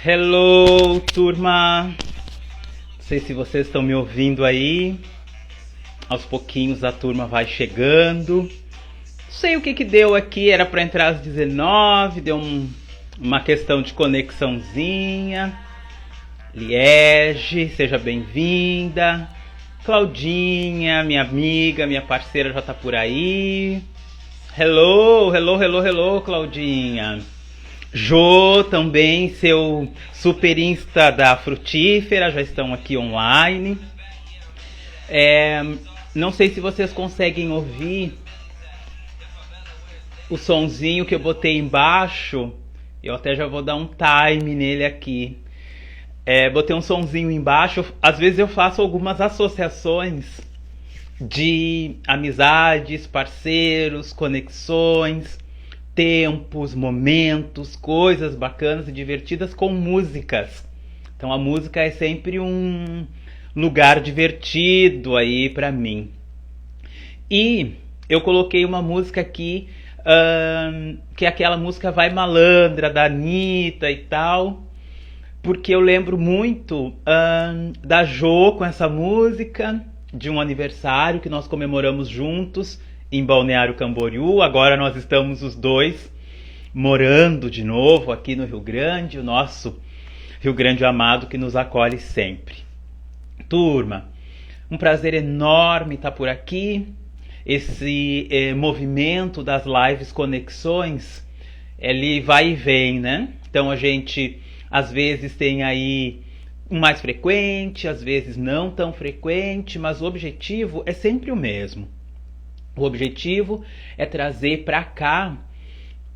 Hello, turma! Não sei se vocês estão me ouvindo aí. Aos pouquinhos a turma vai chegando. Não sei o que deu aqui, era para entrar às 19, deu uma questão de conexãozinha. Liege, seja bem-vinda. Claudinha, minha amiga, minha parceira já tá por aí. Hello, Claudinha. Jô também, seu super insta da Frutífera, já estão aqui online. Não sei se vocês conseguem ouvir o sonzinho que eu botei embaixo. Eu até já vou dar um time nele aqui. Botei um sonzinho embaixo. Às vezes eu faço algumas associações de amizades, parceiros, conexões, tempos, momentos, coisas bacanas e divertidas com músicas. Então a música é sempre um lugar divertido aí pra mim. E eu coloquei uma música aqui, que é aquela música Vai Malandra, da Anitta e tal, porque eu lembro muito da Jô com essa música, de um aniversário que nós comemoramos juntos em Balneário Camboriú. Agora nós estamos os dois morando de novo aqui no Rio Grande, o nosso Rio Grande amado que nos acolhe sempre. Turma, um prazer enorme estar por aqui. Esse movimento das lives conexões, ele vai e vem, né? Então a gente às vezes tem aí um mais frequente, às vezes não tão frequente, mas o objetivo é sempre o mesmo. O objetivo é trazer para cá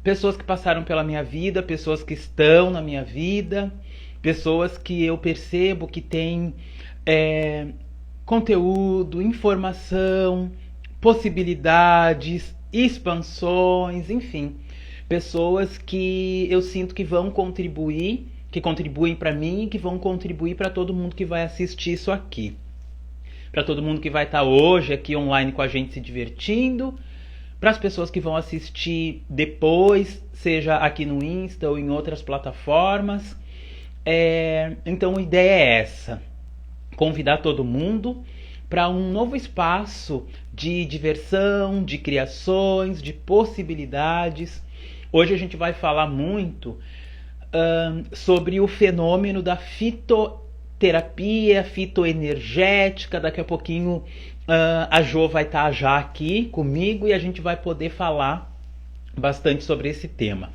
pessoas que passaram pela minha vida, pessoas que estão na minha vida, pessoas que eu percebo que têm conteúdo, informação, possibilidades, expansões, enfim. Pessoas que eu sinto que vão contribuir, que contribuem para mim e que vão contribuir para todo mundo que vai assistir isso aqui. Para todo mundo que vai estar hoje aqui online com a gente se divertindo, para as pessoas que vão assistir depois, seja aqui no Insta ou em outras plataformas. Então a ideia é essa, convidar todo mundo para um novo espaço de diversão, de criações, de possibilidades. Hoje a gente vai falar muito sobre o fenômeno da fitoterapia, fitoenergética. Daqui a pouquinho a Jô vai estar já aqui comigo e a gente vai poder falar bastante sobre esse tema.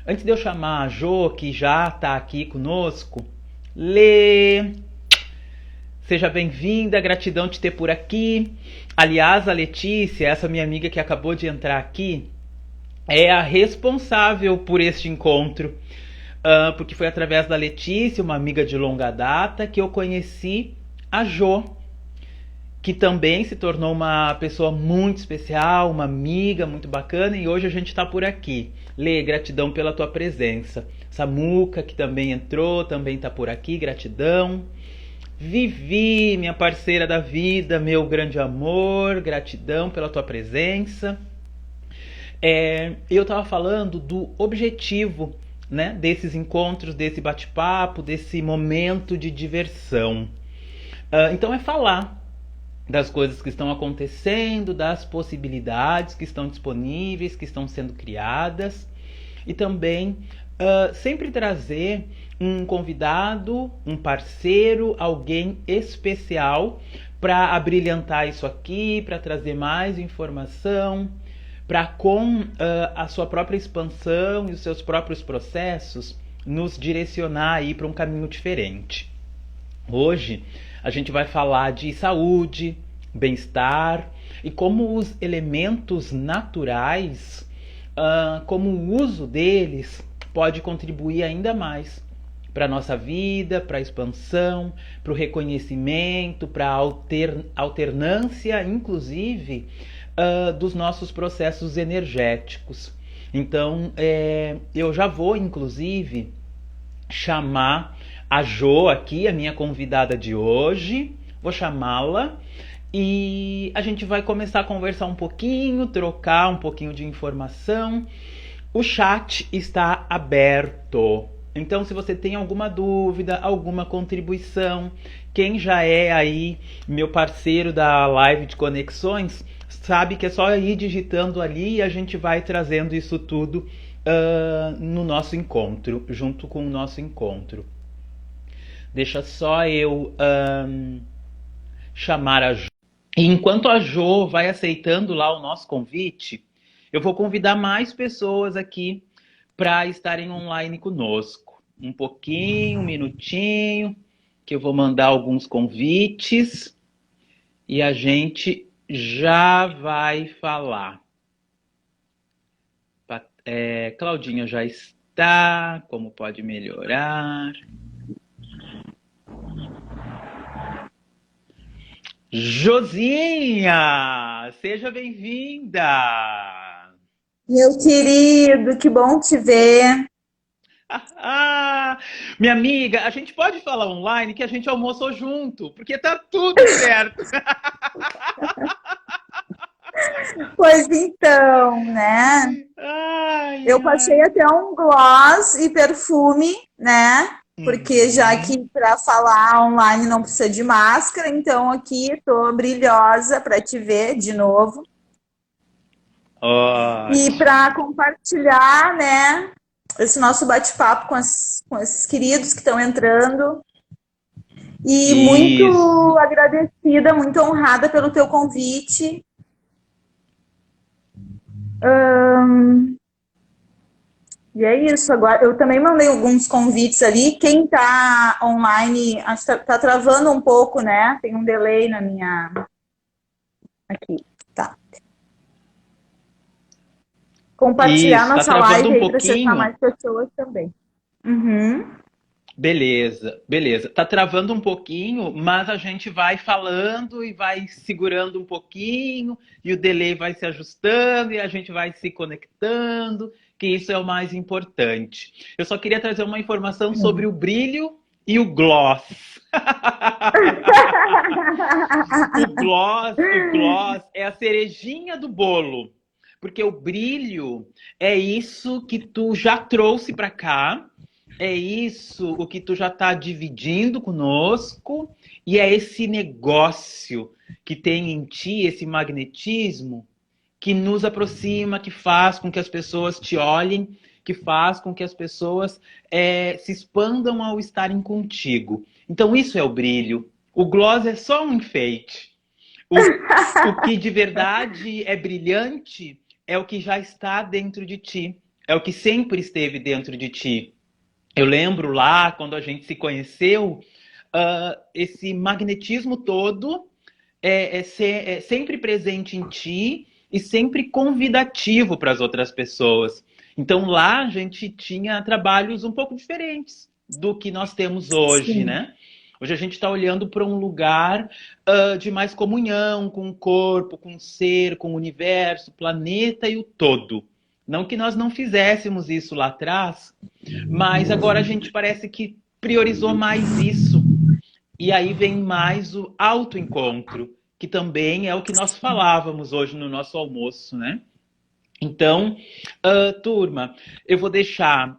Antes de eu chamar a Jô, que já está aqui conosco, Lê, seja bem-vinda, gratidão de ter por aqui. Aliás, a Letícia, essa minha amiga que acabou de entrar aqui, é a responsável por este encontro. Porque foi através da Letícia, uma amiga de longa data, que eu conheci a Jô, que também se tornou uma pessoa muito especial, uma amiga muito bacana, e hoje a gente está por aqui. Lê, gratidão pela tua presença. Samuca, que também entrou, também está por aqui, gratidão. Vivi, minha parceira da vida, meu grande amor, gratidão pela tua presença. Eu estava falando do objetivo, né, desses encontros, desse bate-papo, desse momento de diversão. Então é falar das coisas que estão acontecendo, das possibilidades que estão disponíveis, que estão sendo criadas, e também sempre trazer um convidado, um parceiro, alguém especial para abrilhantar isso aqui, para trazer mais informação, para com a sua própria expansão e os seus próprios processos nos direcionar aí para um caminho diferente. Hoje a gente vai falar de saúde, bem-estar e como os elementos naturais, como o uso deles pode contribuir ainda mais para a nossa vida, para a expansão, para o reconhecimento, para a alternância, inclusive, dos nossos processos energéticos. Então, eu já vou, inclusive, chamar a Jô aqui, a minha convidada de hoje. Vou chamá-la e a gente vai começar a conversar um pouquinho, trocar um pouquinho de informação. O chat está aberto. Então, se você tem alguma dúvida, alguma contribuição, quem já é aí meu parceiro da live de conexões, sabe que é só ir digitando ali e a gente vai trazendo isso tudo no nosso encontro, junto com o nosso encontro. Deixa só eu chamar a Jo. E enquanto a Jo vai aceitando lá o nosso convite, eu vou convidar mais pessoas aqui para estarem online conosco. Um pouquinho, um minutinho, que eu vou mandar alguns convites e a gente já vai falar. Claudinha já está, como pode melhorar? Josinha, seja bem-vinda! Meu querido, que bom te ver. Minha amiga, a gente pode falar online que a gente almoçou junto, porque tá tudo certo. Pois então, né? Ai, Eu passei ai. até um gloss e perfume, né? Porque já Uhum. que para falar online não precisa de máscara, então aqui tô brilhosa para te ver de novo. E Ótimo. para compartilhar, né, esse nosso bate-papo com esses queridos que estão entrando. E muito Isso. agradecida, muito honrada pelo teu convite. E é isso. Agora, eu também mandei alguns convites ali. Quem tá online, acho que tá travando um pouco, né? Tem um delay na minha. Aqui, tá. Compartilhar Isso, tá nossa travando live um aí para acessar pouquinho. mais pessoas também. Uhum. Beleza, beleza. Tá travando um pouquinho, mas a gente vai falando e vai segurando um pouquinho, e o delay vai se ajustando e a gente vai se conectando, que isso é o mais importante. Eu só queria trazer uma informação sobre o brilho e o gloss. O gloss é a cerejinha do bolo, porque o brilho é isso que tu já trouxe para cá, é isso o que tu já está dividindo conosco, e é esse negócio que tem em ti, esse magnetismo, que nos aproxima, que faz com que as pessoas te olhem, que faz com que as pessoas se expandam ao estarem contigo. Então isso é o brilho. O gloss é só um enfeite. O que de verdade é brilhante é o que já está dentro de ti. É o que sempre esteve dentro de ti. Eu lembro lá, quando a gente se conheceu, esse magnetismo todo é sempre presente em ti e sempre convidativo para as outras pessoas. Então lá a gente tinha trabalhos um pouco diferentes do que nós temos hoje, Sim. né? Hoje a gente está olhando para um lugar de mais comunhão com o corpo, com o ser, com o universo, planeta e o todo. Não que nós não fizéssemos isso lá atrás, mas agora a gente parece que priorizou mais isso. E aí vem mais o autoencontro, que também é o que nós falávamos hoje no nosso almoço, né? Então, turma, eu vou deixar.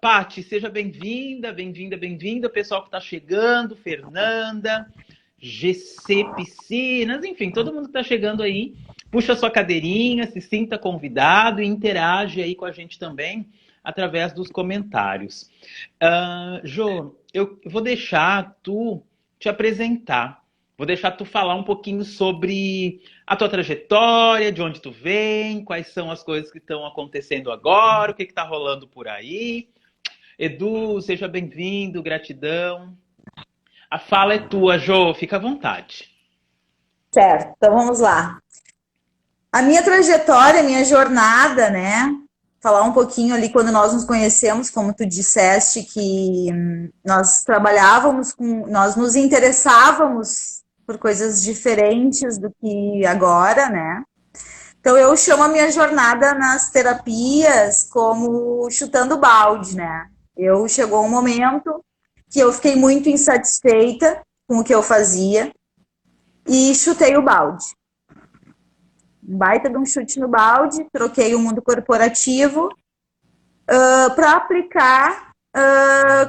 Pati, seja bem-vinda, bem-vinda, bem-vinda. O pessoal que está chegando, Fernanda, GC Piscinas, enfim, todo mundo que está chegando aí, puxa sua cadeirinha, se sinta convidado e interage aí com a gente também através dos comentários. Jo, eu vou deixar tu te apresentar. Vou deixar tu falar um pouquinho sobre a tua trajetória, de onde tu vem, quais são as coisas que estão acontecendo agora, o que está rolando por aí. Edu, seja bem-vindo, gratidão. A fala é tua, Jo, fica à vontade. Certo, então vamos lá. A minha trajetória, a minha jornada, né? Falar um pouquinho ali quando nós nos conhecemos, como tu disseste, que nós trabalhávamos com, nós nos interessávamos por coisas diferentes do que agora, né? Então eu chamo a minha jornada nas terapias como chutando balde, né? Eu chegou um momento que eu fiquei muito insatisfeita com o que eu fazia e chutei o balde. Um baita de um chute no balde, troquei o mundo corporativo para aplicar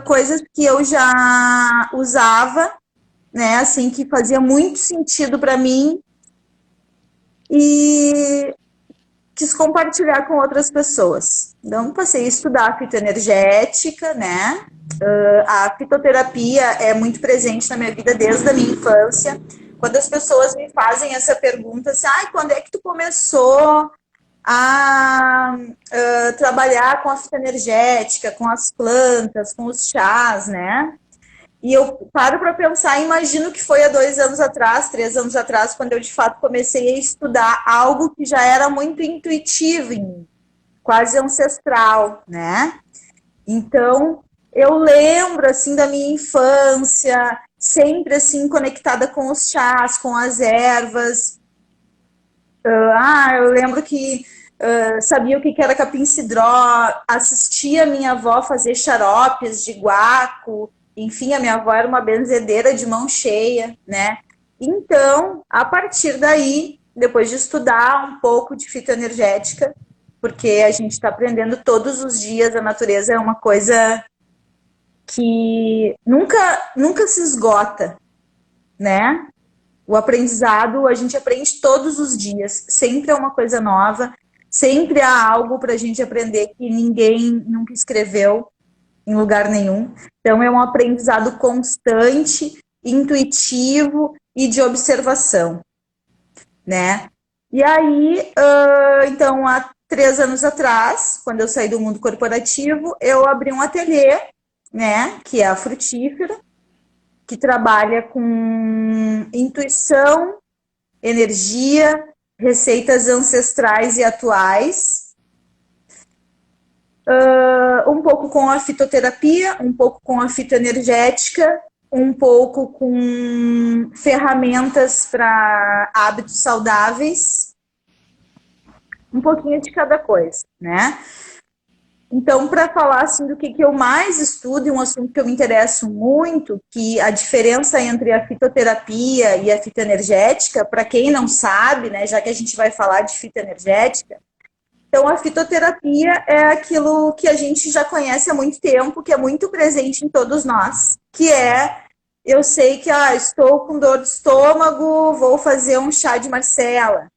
coisas que eu já usava, né? Assim, que fazia muito sentido para mim e quis compartilhar com outras pessoas. Então, passei a estudar a fitoenergética, né? A fitoterapia é muito presente na minha vida desde a minha infância. Quando as pessoas me fazem essa pergunta, assim, quando é que tu começou a trabalhar com a fitoenergética, com as plantas, com os chás, né? E eu paro para pensar e imagino que foi há 2 anos atrás, 3 anos atrás, quando eu de fato comecei a estudar algo que já era muito intuitivo em mim, quase ancestral, né? Então, eu lembro, assim, da minha infância, sempre, assim, conectada com os chás, com as ervas. Eu lembro que sabia o que era capim-cidró, assistia a minha avó fazer xaropes de guaco, enfim, a minha avó era uma benzedeira de mão cheia, né? Então, a partir daí, depois de estudar um pouco de fitoenergética, porque a gente está aprendendo todos os dias, a natureza é uma coisa que nunca se esgota, né? O aprendizado, a gente aprende todos os dias, sempre é uma coisa nova, sempre há algo para a gente aprender que ninguém nunca escreveu em lugar nenhum. Então, é um aprendizado constante, intuitivo e de observação, né? E aí, então, há 3 anos atrás, quando eu saí do mundo corporativo, eu abri um ateliê, né, que é a Frutífera, que trabalha com intuição, energia, receitas ancestrais e atuais, um pouco com a fitoterapia, um pouco com a fitoenergética, um pouco com ferramentas para hábitos saudáveis, um pouquinho de cada coisa, né? Então, para falar assim do que eu mais estudo, e um assunto que eu me interesso muito, que a diferença entre a fitoterapia e a fitoenergética, para quem não sabe, né, já que a gente vai falar de fitoenergética, então a fitoterapia é aquilo que a gente já conhece há muito tempo, que é muito presente em todos nós, que é, eu sei que estou com dor de estômago, vou fazer um chá de Marcela,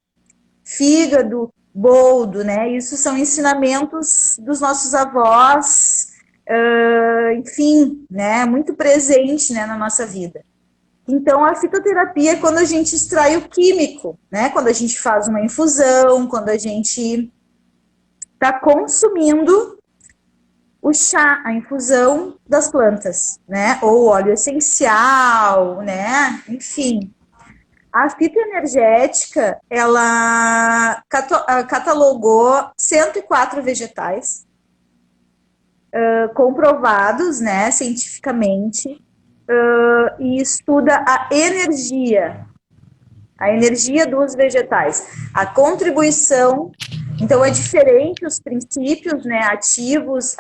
fígado, boldo, né? Isso são ensinamentos dos nossos avós, enfim, né? Muito presente, né, na nossa vida. Então, a fitoterapia é quando a gente extrai o químico, né? Quando a gente faz uma infusão, quando a gente está consumindo o chá, a infusão das plantas, né? Ou óleo essencial, né? Enfim. A fitoenergética, ela catalogou 104 vegetais comprovados, né, cientificamente, e estuda a energia dos vegetais, a contribuição. Então, é diferente os princípios, né, ativos,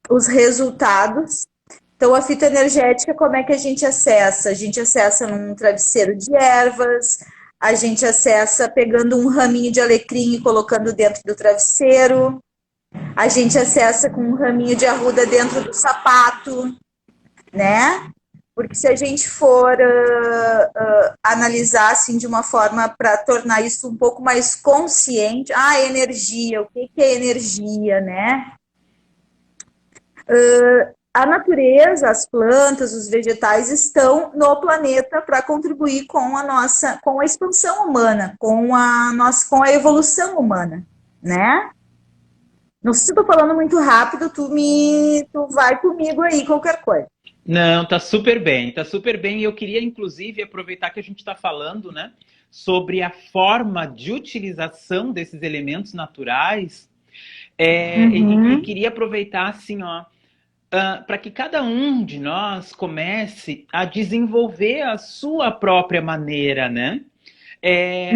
os resultados. Então, a fitoenergética, como é que a gente acessa? A gente acessa num travesseiro de ervas, a gente acessa pegando um raminho de alecrim e colocando dentro do travesseiro, a gente acessa com um raminho de arruda dentro do sapato, né? Porque se a gente for analisar assim de uma forma para tornar isso um pouco mais consciente, energia, o que é energia, né? A natureza, as plantas, os vegetais estão no planeta para contribuir com a expansão humana, com a evolução humana, né? Não sei se eu tô falando muito rápido, tu vai comigo aí, qualquer coisa. Não, tá super bem, tá super bem. E eu queria, inclusive, aproveitar que a gente está falando, né, sobre a forma de utilização desses elementos naturais. E queria aproveitar, assim, ó, para que cada um de nós comece a desenvolver a sua própria maneira, né?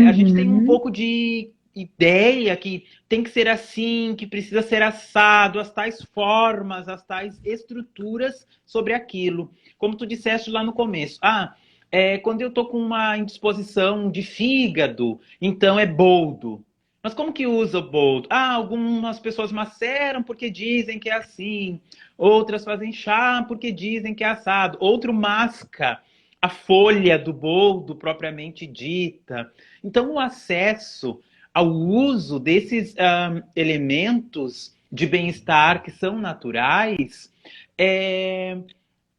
A gente tem um pouco de ideia que tem que ser assim, que precisa ser assado, as tais formas, as tais estruturas sobre aquilo. Como tu disseste lá no começo. Quando eu tô com uma indisposição de fígado, então é boldo. Mas como que usa o boldo? Ah, algumas pessoas maceram porque dizem que é assim. Outras fazem chá porque dizem que é assado. Outro masca a folha do boldo propriamente dita. Então, o acesso ao uso desses elementos de bem-estar que são naturais é,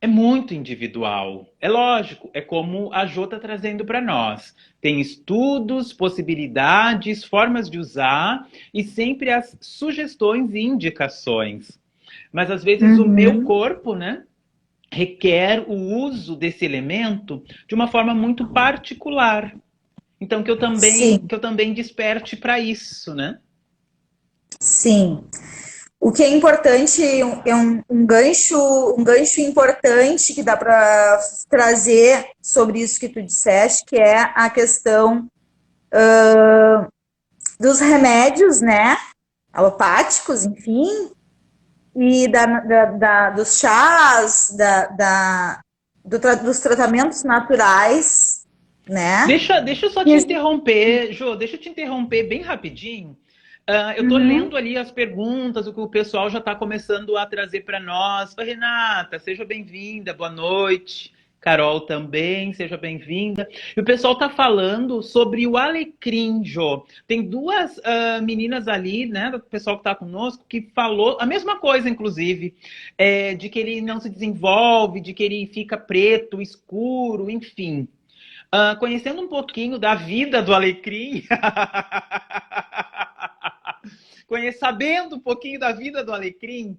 é muito individual. É lógico, é como a Jo está trazendo para nós. Tem estudos, possibilidades, formas de usar e sempre as sugestões e indicações. Mas às vezes o meu Uhum. corpo, né, requer o uso desse elemento de uma forma muito particular. Então Sim, que eu também desperte para isso, né? sim. O que é importante, um gancho importante que dá para trazer sobre isso que tu disseste, que é a questão dos remédios, né, alopáticos, enfim, e dos chás, dos tratamentos naturais, né? Deixa eu só te E, interromper, Jô, deixa eu te interromper bem rapidinho. Eu estou uhum. lendo ali as perguntas, o que o pessoal já está começando a trazer para nós. Renata, seja bem-vinda, boa noite. Carol também, seja bem-vinda. E o pessoal está falando sobre o alecrim, Jô. Tem duas meninas ali, né, do pessoal que está conosco, que falou a mesma coisa, inclusive, de que ele não se desenvolve, de que ele fica preto, escuro, enfim. Conhecendo um pouquinho da vida do alecrim, sabendo um pouquinho da vida do alecrim,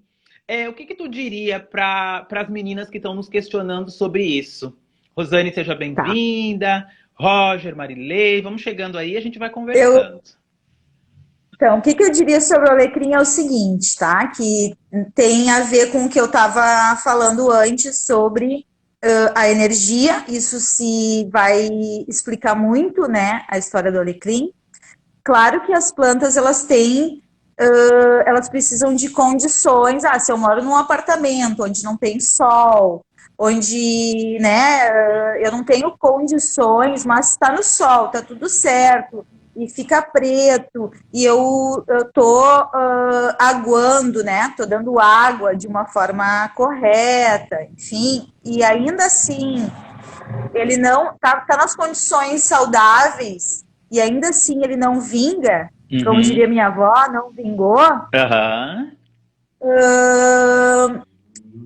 o que tu diria para as meninas que estão nos questionando sobre isso? Rosane, seja Tá. bem-vinda. Roger, Marilei, vamos chegando aí, a gente vai Eu, conversando. então, o que eu diria sobre o alecrim é o seguinte, tá? Que tem a ver com o que eu estava falando antes sobre a energia. Isso se vai explicar muito, né, a história do alecrim. Claro que as plantas elas têm, elas precisam de condições. Ah, se eu moro num apartamento onde não tem sol, onde, né, eu não tenho condições, mas está no sol, tá tudo certo e fica preto e eu tô aguando, né? Tô dando água de uma forma correta, enfim. E ainda assim ele não tá nas condições saudáveis e ainda assim ele não vinga, como diria Uhum. minha avó, não vingou. Aham.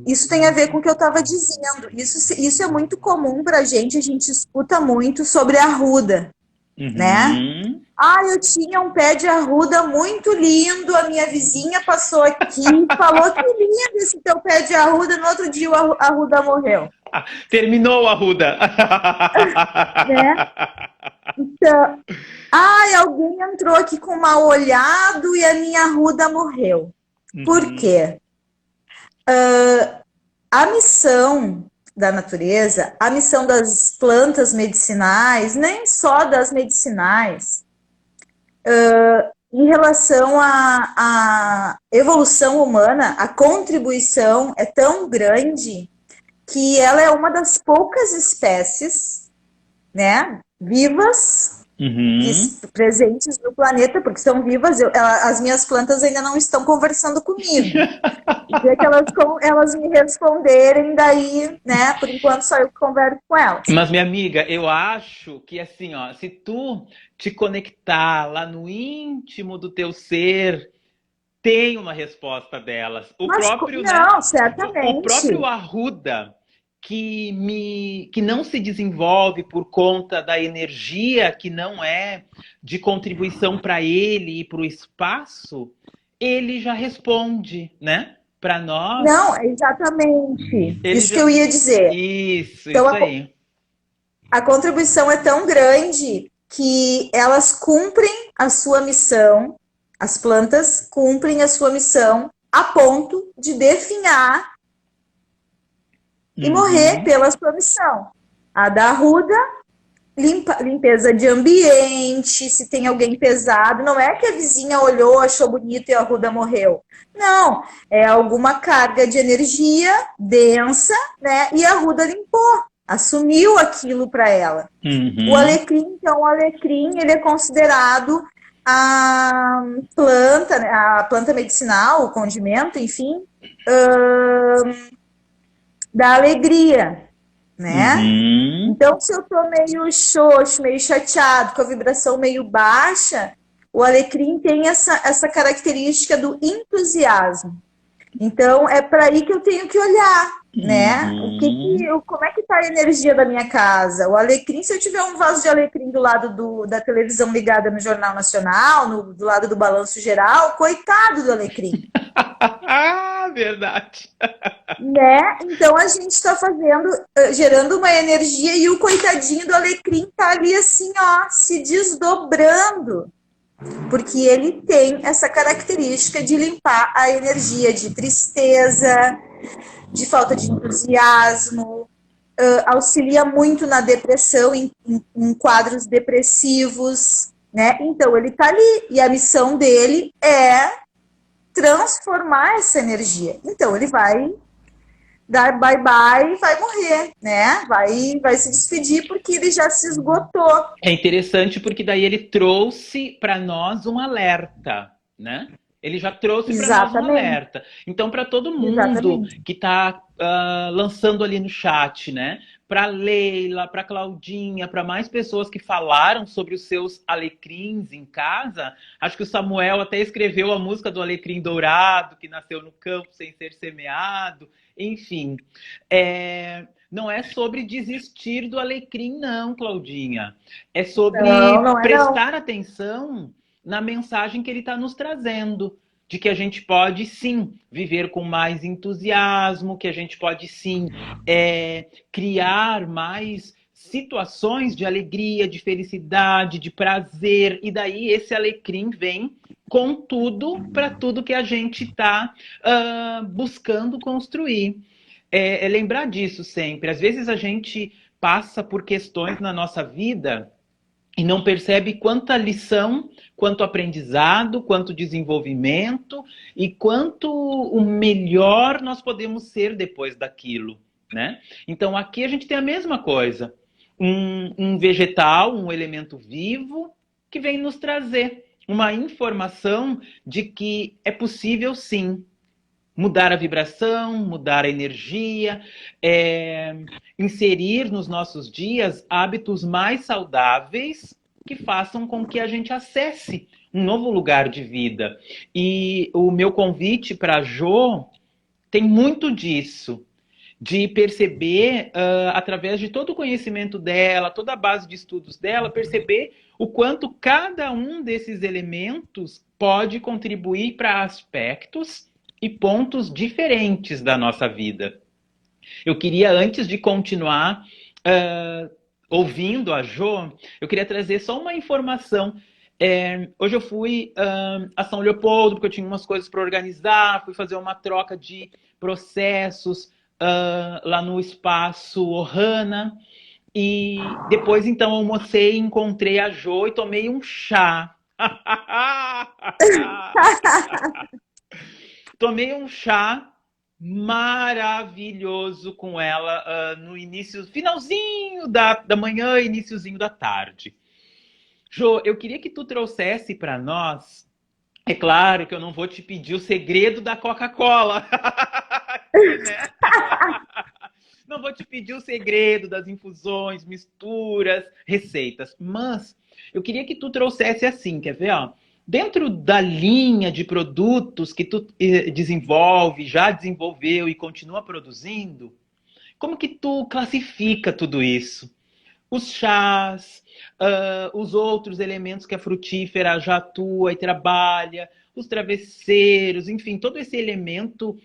Isso tem a ver com o que eu estava dizendo. Isso é muito comum para a gente escuta muito sobre a arruda, né? Uhum. Ah, eu tinha um pé de arruda muito lindo, a minha vizinha passou aqui e falou que lindo esse teu pé de arruda, no outro dia a arruda morreu, Terminou a Ruda. né? Então, ai, alguém entrou aqui com um mal olhado e a minha arruda morreu. Por Uhum. quê? A missão da natureza, a missão das plantas medicinais, nem só das medicinais, em relação à evolução humana, a contribuição é tão grande que ela é uma das poucas espécies, né, vivas Uhum. presentes no planeta, porque são vivas. As minhas plantas ainda não estão conversando comigo. O dia que elas me responderem, daí, né, por enquanto só eu que converso com elas. Mas, minha amiga, eu acho que assim, ó, se tu te conectar lá no íntimo do teu ser, tem uma resposta delas. O Mas, próprio, né? não, O próprio certamente. Arruda que não se desenvolve por conta da energia que não é de contribuição para ele e para o espaço, ele já responde, né? Para Não, nós, é exatamente. ele Isso que já eu ia dizer. Então, isso aí. a contribuição é tão grande que elas cumprem a sua missão, as plantas cumprem a sua missão a ponto de definhar e morrer Uhum. pela sua missão. A da arruda, limpeza de ambiente, se tem alguém pesado, não é que a vizinha olhou, achou bonito e a arruda morreu. Não, é alguma carga de energia densa, né? E a arruda limpou, assumiu aquilo para ela. O Uhum. alecrim, então, o alecrim, ele é considerado a planta, né, a planta medicinal, o condimento, enfim, ahn, da alegria, né? Uhum. Então, se eu tô meio xoxo, meio chateado, com a vibração meio baixa, o alecrim tem essa característica do entusiasmo. Então, é para aí que eu tenho que olhar, né? Uhum. Como é que tá a energia da minha casa? O alecrim, se eu tiver um vaso de alecrim do lado da televisão ligada no Jornal Nacional, do lado do Balanço Geral, coitado do alecrim, Verdade. né? Então a gente está fazendo, gerando uma energia e o coitadinho do alecrim tá ali assim, ó, se desdobrando, porque ele tem essa característica de limpar a energia de tristeza, de falta de entusiasmo, auxilia muito na depressão, em quadros depressivos, né? Então ele tá ali e a missão dele é transformar essa energia. Então ele vai dar bye bye e vai morrer, né? Vai se despedir porque ele já se esgotou. É interessante porque daí ele trouxe para nós um alerta, né? Ele já trouxe para nós um Exatamente, alerta. Então, para todo mundo exatamente. que está lançando ali no chat, né? Para Leila, para Claudinha, para mais pessoas que falaram sobre os seus alecrins em casa, acho que o Samuel até escreveu a música do Alecrim Dourado, que nasceu no campo sem ser semeado. Enfim, não é sobre desistir do alecrim, não, Claudinha. É Não, sobre não é não. prestar atenção na mensagem que ele está nos trazendo. De que a gente pode sim viver com mais entusiasmo, que a gente pode sim criar mais situações de alegria, de felicidade, de prazer, e daí esse alecrim vem com tudo para tudo que a gente está buscando construir. É lembrar disso sempre. Às vezes a gente passa por questões na nossa vida e não percebe quanta lição, quanto aprendizado, quanto desenvolvimento e quanto o melhor nós podemos ser depois daquilo, né? Então aqui a gente tem a mesma coisa. Um vegetal, um elemento vivo que vem nos trazer uma informação de que é possível sim mudar a vibração, mudar a energia, inserir nos nossos dias hábitos mais saudáveis que façam com que a gente acesse um novo lugar de vida. E o meu convite para a Jo tem muito disso, de perceber, através de todo o conhecimento dela, toda a base de estudos dela, perceber o quanto cada um desses elementos pode contribuir para aspectos e pontos diferentes da nossa vida. Eu queria, antes de continuar ouvindo a Jo, eu queria trazer só uma informação. Hoje eu fui a São Leopoldo, porque eu tinha umas coisas para organizar, fui fazer uma troca de processos lá no espaço Ohana, e depois então almocei, encontrei a Jo e tomei um chá. Tomei um chá maravilhoso com ela no início, finalzinho da manhã, iniciozinho da tarde. Jo, eu queria que tu trouxesse para nós. É claro que eu não vou te pedir o segredo da Coca-Cola, né? Não vou te pedir o segredo das infusões, misturas, receitas, mas eu queria que tu trouxesse assim, quer ver, ó? Dentro da linha de produtos que tu desenvolve, já desenvolveu e continua produzindo, como que tu classifica tudo isso? Os chás, os outros elementos que a frutífera já atua e trabalha, os travesseiros, enfim, todo esse elemento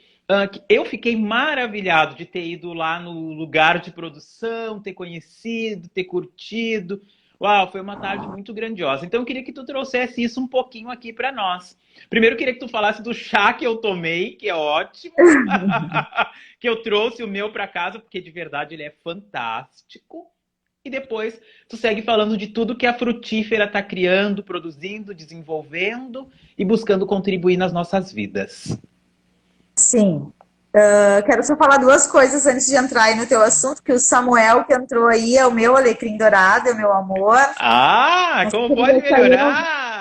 que eu fiquei maravilhado de ter ido lá no lugar de produção, ter conhecido, ter curtido. Uau, foi uma tarde muito grandiosa. Então eu queria que tu trouxesse isso um pouquinho aqui para nós. Primeiro eu queria que tu falasse do chá que eu tomei, que é ótimo, que eu trouxe o meu para casa, porque de verdade ele é fantástico. E depois tu segue falando de tudo que a frutífera está criando, produzindo, desenvolvendo e buscando contribuir nas nossas vidas. Sim. Quero só falar duas coisas antes de entrar aí no teu assunto, que o Samuel que entrou aí é o meu alecrim dourado, é o meu amor. Ah, Nosso como querido pode açaí, melhorar?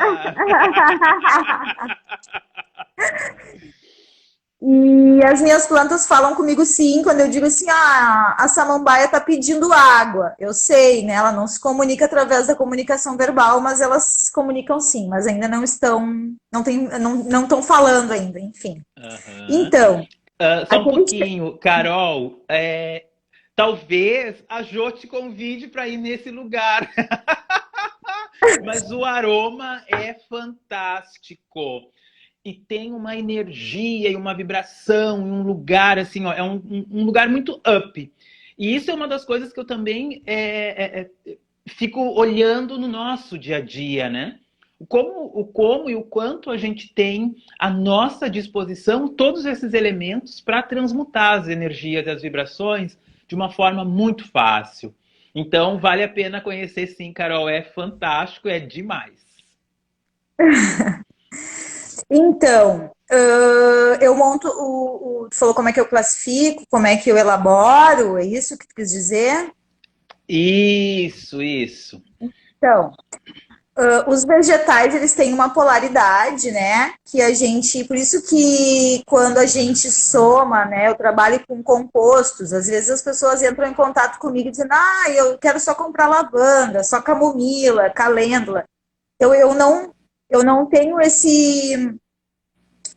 E as minhas plantas falam comigo sim, quando eu digo assim, a samambaia está pedindo água. Eu sei, né? Ela não se comunica através da comunicação verbal, mas elas se comunicam sim, mas ainda não estão, não estão falando ainda, enfim. Aham. Então, Só um aquele pouquinho, Carol. Talvez a Jo te convide para ir nesse lugar. Mas o aroma é fantástico. E tem uma energia e uma vibração, um lugar assim, ó, é um lugar muito up. E isso é uma das coisas que eu também fico olhando no nosso dia a dia, né? O como e o quanto a gente tem à nossa disposição todos esses elementos para transmutar as energias e as vibrações de uma forma muito fácil. Então, vale a pena conhecer sim, Carol. É fantástico, é demais. Então, eu monto tu falou como é que eu classifico, como é que eu elaboro, é isso que tu quis dizer? Isso, isso. Então, os vegetais, eles têm uma polaridade, né? Que a gente, por isso que quando a gente soma, né? Eu trabalho com compostos, às vezes as pessoas entram em contato comigo dizendo, eu quero só comprar lavanda, só camomila, calêndula. Então, eu não tenho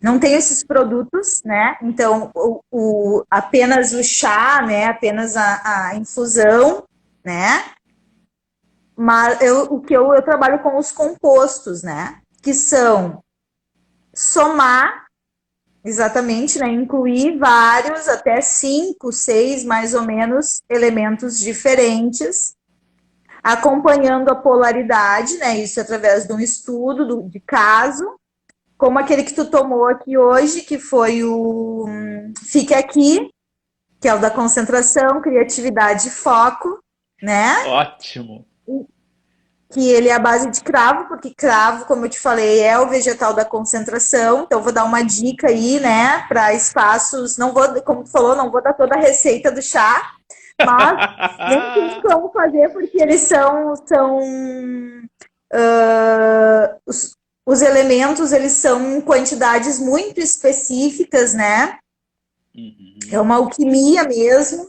não tenho esses produtos, né? Então, apenas o chá, né? Apenas a infusão, né? Mas eu trabalho com os compostos, né? Que são somar, exatamente, né? Incluir vários, até 5, 6, mais ou menos, elementos diferentes, acompanhando a polaridade, né? Isso através de um estudo de caso, como aquele que tu tomou aqui hoje, que foi o Fique Aqui, que é o da concentração, criatividade e foco, né? Ótimo. Que ele é a base de cravo, porque cravo, como eu te falei, é o vegetal da concentração. Então, vou dar uma dica aí, né, para espaços. Não vou, como tu falou, não vou dar toda a receita do chá, mas nem tem como fazer, porque eles são os elementos, eles são em quantidades muito específicas, né? É uma alquimia mesmo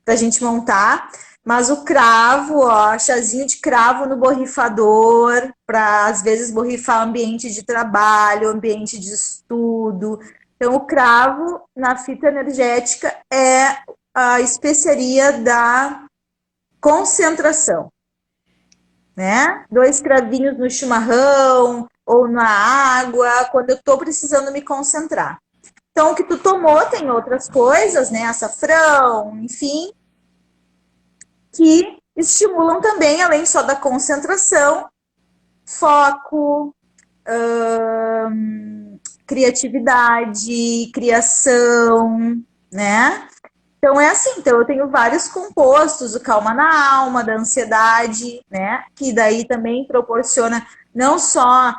para a gente montar. Mas o cravo, ó, chazinho de cravo no borrifador, para às vezes borrifar ambiente de trabalho, ambiente de estudo. Então, o cravo na fita energética é a especiaria da concentração, né? 2 cravinhos no chimarrão ou na água, quando eu estou precisando me concentrar. Então, o que tu tomou tem outras coisas, né? Açafrão, enfim, que estimulam também, além só da concentração, foco, criatividade, criação, né? Então é assim, então eu tenho vários compostos, o calma na alma, da ansiedade, né? Que daí também proporciona não só,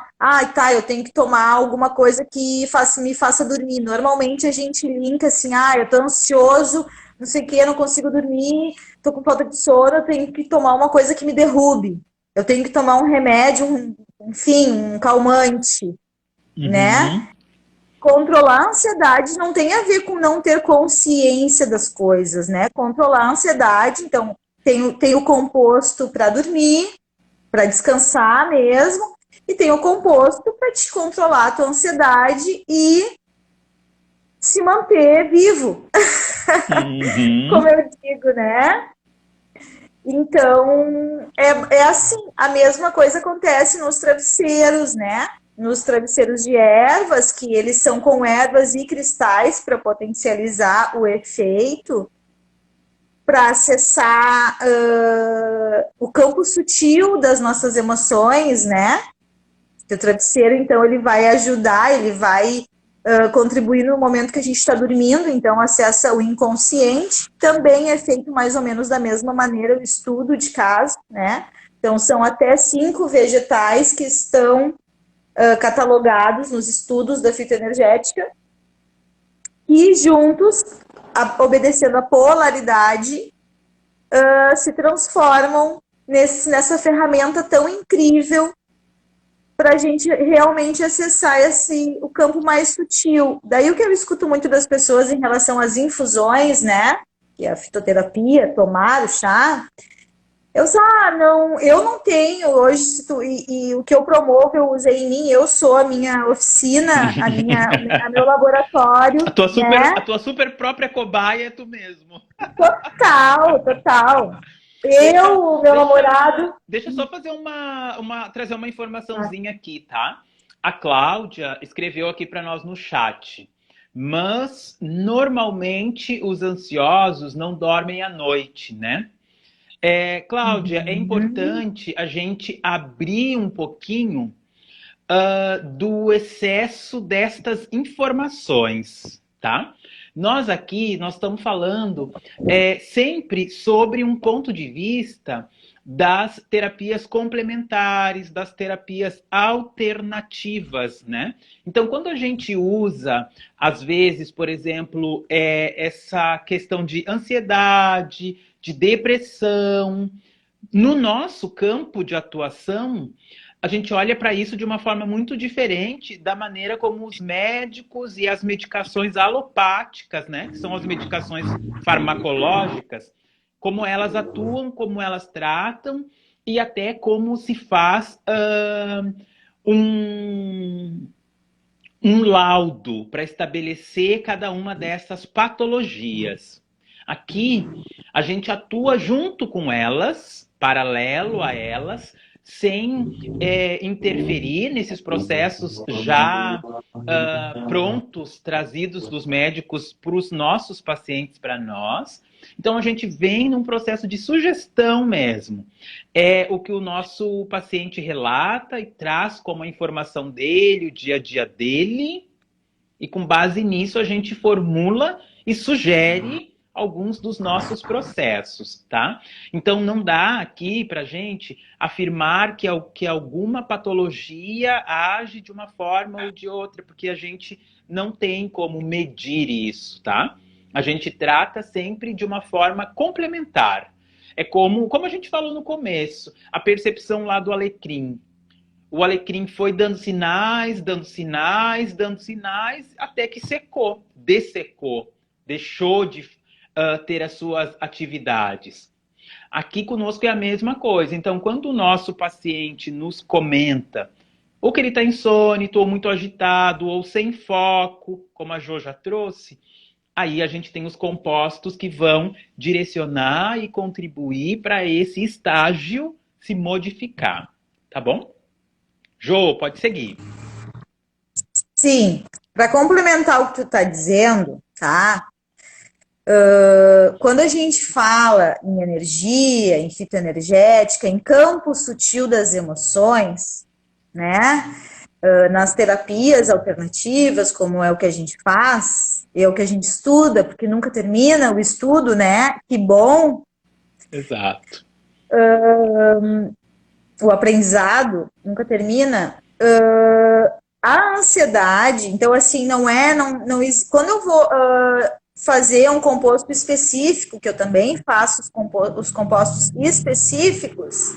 eu tenho que tomar alguma coisa que me faça dormir. Normalmente a gente linka assim, eu tô ansioso, não sei o que, eu não consigo dormir, tô com falta de sono, eu tenho que tomar uma coisa que me derrube. Eu tenho que tomar um remédio, enfim, um calmante, né? Controlar a ansiedade não tem a ver com não ter consciência das coisas, né? Controlar a ansiedade, então, tem o composto para dormir, para descansar mesmo, e tem o composto para te controlar a tua ansiedade e se manter vivo, como eu digo, né? Então, é assim, a mesma coisa acontece nos travesseiros, né? Nos travesseiros de ervas, que eles são com ervas e cristais para potencializar o efeito, para acessar o campo sutil das nossas emoções, né? O travesseiro, então, ele vai ajudar, ele vai contribuir no momento que a gente está dormindo, então acessa o inconsciente. Também é feito mais ou menos da mesma maneira o estudo de caso, né? Então, são até 5 vegetais que estão catalogados nos estudos da fitoenergética e juntos, obedecendo a polaridade, se transformam nessa ferramenta tão incrível para a gente realmente acessar o campo mais sutil. Daí o que eu escuto muito das pessoas em relação às infusões, né? Que é a fitoterapia, tomar o chá. Não, eu não tenho hoje, e o que eu promovo, eu usei em mim, eu sou a minha oficina, a meu laboratório, A né? tua super própria cobaia é tu mesmo. Total, total. Deixa, Eu, o meu deixa, namorado. deixa eu só fazer trazer uma informaçãozinha aqui, tá? A Cláudia escreveu aqui para nós no chat. Mas normalmente os ansiosos não dormem à noite, né? Cláudia, é Uhum. importante a gente abrir um pouquinho do excesso destas informações, tá? Nós estamos falando sempre sobre um ponto de vista das terapias complementares, das terapias alternativas, né? Então, quando a gente usa, às vezes, por exemplo, essa questão de ansiedade, de depressão, no nosso campo de atuação, a gente olha para isso de uma forma muito diferente da maneira como os médicos e as medicações alopáticas, né, que são as medicações farmacológicas, como elas atuam, como elas tratam e até como se faz um, um laudo para estabelecer cada uma dessas patologias. Aqui, a gente atua junto com elas, paralelo a elas, sem interferir nesses processos já prontos, trazidos dos médicos para os nossos pacientes, para nós. Então, a gente vem num processo de sugestão mesmo. É o que o nosso paciente relata e traz como a informação dele, o dia a dia dele, e com base nisso a gente formula e sugere alguns dos nossos processos, tá? Então não dá aqui pra gente afirmar que alguma patologia age de uma forma ou de outra, porque a gente não tem como medir isso, tá? A gente trata sempre de uma forma complementar. É como a gente falou no começo, a percepção lá do alecrim. O alecrim foi dando sinais, dando sinais, dando sinais, até que secou, dessecou, deixou de ter as suas atividades. Aqui conosco é a mesma coisa. Então, quando o nosso paciente nos comenta ou que ele está insônito, ou muito agitado, ou sem foco, como a Jo já trouxe, aí a gente tem os compostos que vão direcionar e contribuir para esse estágio se modificar. Tá bom? Jo, pode seguir. Sim, para complementar o que tu está dizendo, tá? Quando a gente fala em energia, em fitoenergética, em campo sutil das emoções, né? Nas terapias alternativas, como é o que a gente faz, é o que a gente estuda, porque nunca termina o estudo, né? Que bom, Exato. o aprendizado nunca termina. A ansiedade, então assim, quando eu vou fazer um composto específico, que eu também faço os compostos específicos,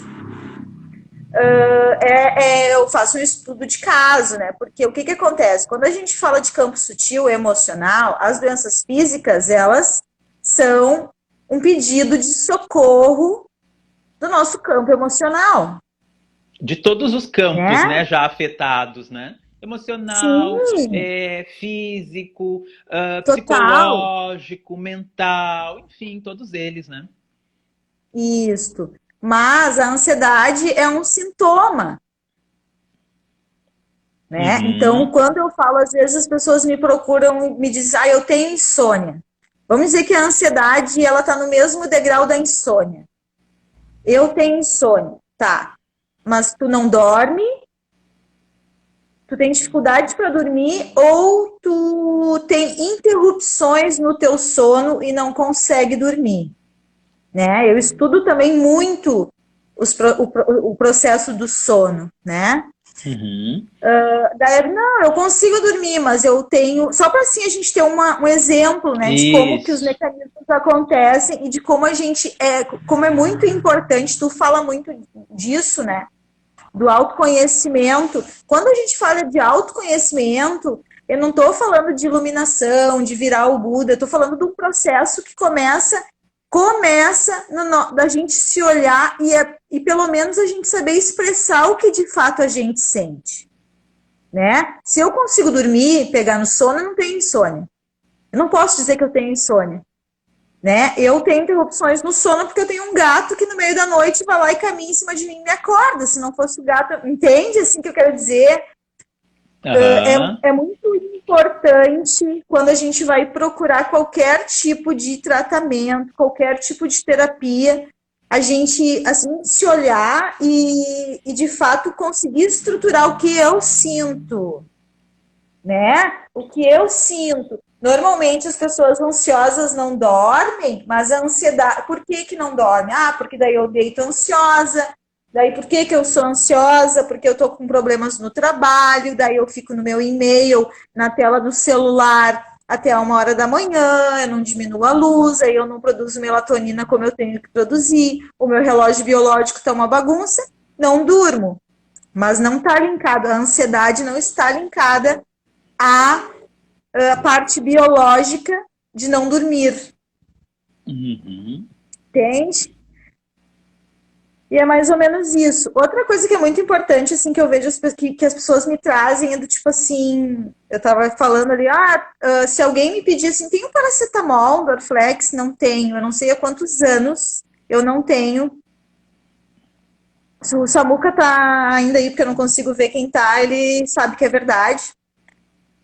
eu faço um estudo de caso, né? Porque o que acontece? Quando a gente fala de campo sutil emocional, as doenças físicas, elas são um pedido de socorro do nosso campo emocional, De todos os campos, né? né, já afetados, né? Emocional, Sim, físico, total. psicológico, mental, enfim, todos eles, né? Isso. Mas a ansiedade é um sintoma, né? Então, Uhum. quando eu falo, às vezes as pessoas me procuram e me dizem, eu tenho insônia. Vamos dizer que a ansiedade, ela tá no mesmo degrau da insônia. Eu tenho insônia, tá. Mas tu não dorme, tu tem dificuldade para dormir ou tu tem interrupções no teu sono e não consegue dormir, né? Eu estudo também muito o processo do sono, né? Uhum. Daí, não, eu consigo dormir, mas eu tenho. Só para assim a gente ter um exemplo, né, de como que os Isso. mecanismos acontecem e de como a gente como é muito importante, tu fala muito disso, né? do autoconhecimento. Quando a gente fala de autoconhecimento, eu não estou falando de iluminação, de virar o Buda, eu estou falando de um processo que começa da gente se olhar e pelo menos a gente saber expressar o que de fato a gente sente, né? Se eu consigo dormir, pegar no sono, eu não tenho insônia. Eu não posso dizer que eu tenho insônia, né? Eu tenho interrupções no sono porque eu tenho um gato que no meio da noite vai lá e caminha em cima de mim e me acorda. Se não fosse o gato, entende assim que eu quero dizer? É muito importante quando a gente vai procurar qualquer tipo de tratamento, qualquer tipo de terapia, a gente assim se olhar e de fato conseguir estruturar o que eu sinto, né? O que eu sinto. Normalmente as pessoas ansiosas não dormem, mas a ansiedade... Por que que não dorme? Ah, porque daí eu deito ansiosa. Daí por que que eu sou ansiosa? Porque eu tô com problemas no trabalho, daí eu fico no meu e-mail, na tela do celular até 1h da manhã, eu não diminuo a luz, aí eu não produzo melatonina como eu tenho que produzir, o meu relógio biológico tá uma bagunça, não durmo. Mas não está linkado, a ansiedade não está linkada à parte biológica de não dormir. Entende? E é mais ou menos isso. Outra coisa que é muito importante, assim, que eu vejo que as pessoas me trazem é do tipo assim, eu tava falando ali, se alguém me pedir assim, tem um paracetamol, um Dorflex? Não tenho, eu não sei há quantos anos eu não tenho. Se o Samuca tá ainda aí, porque eu não consigo ver quem tá, ele sabe que é verdade.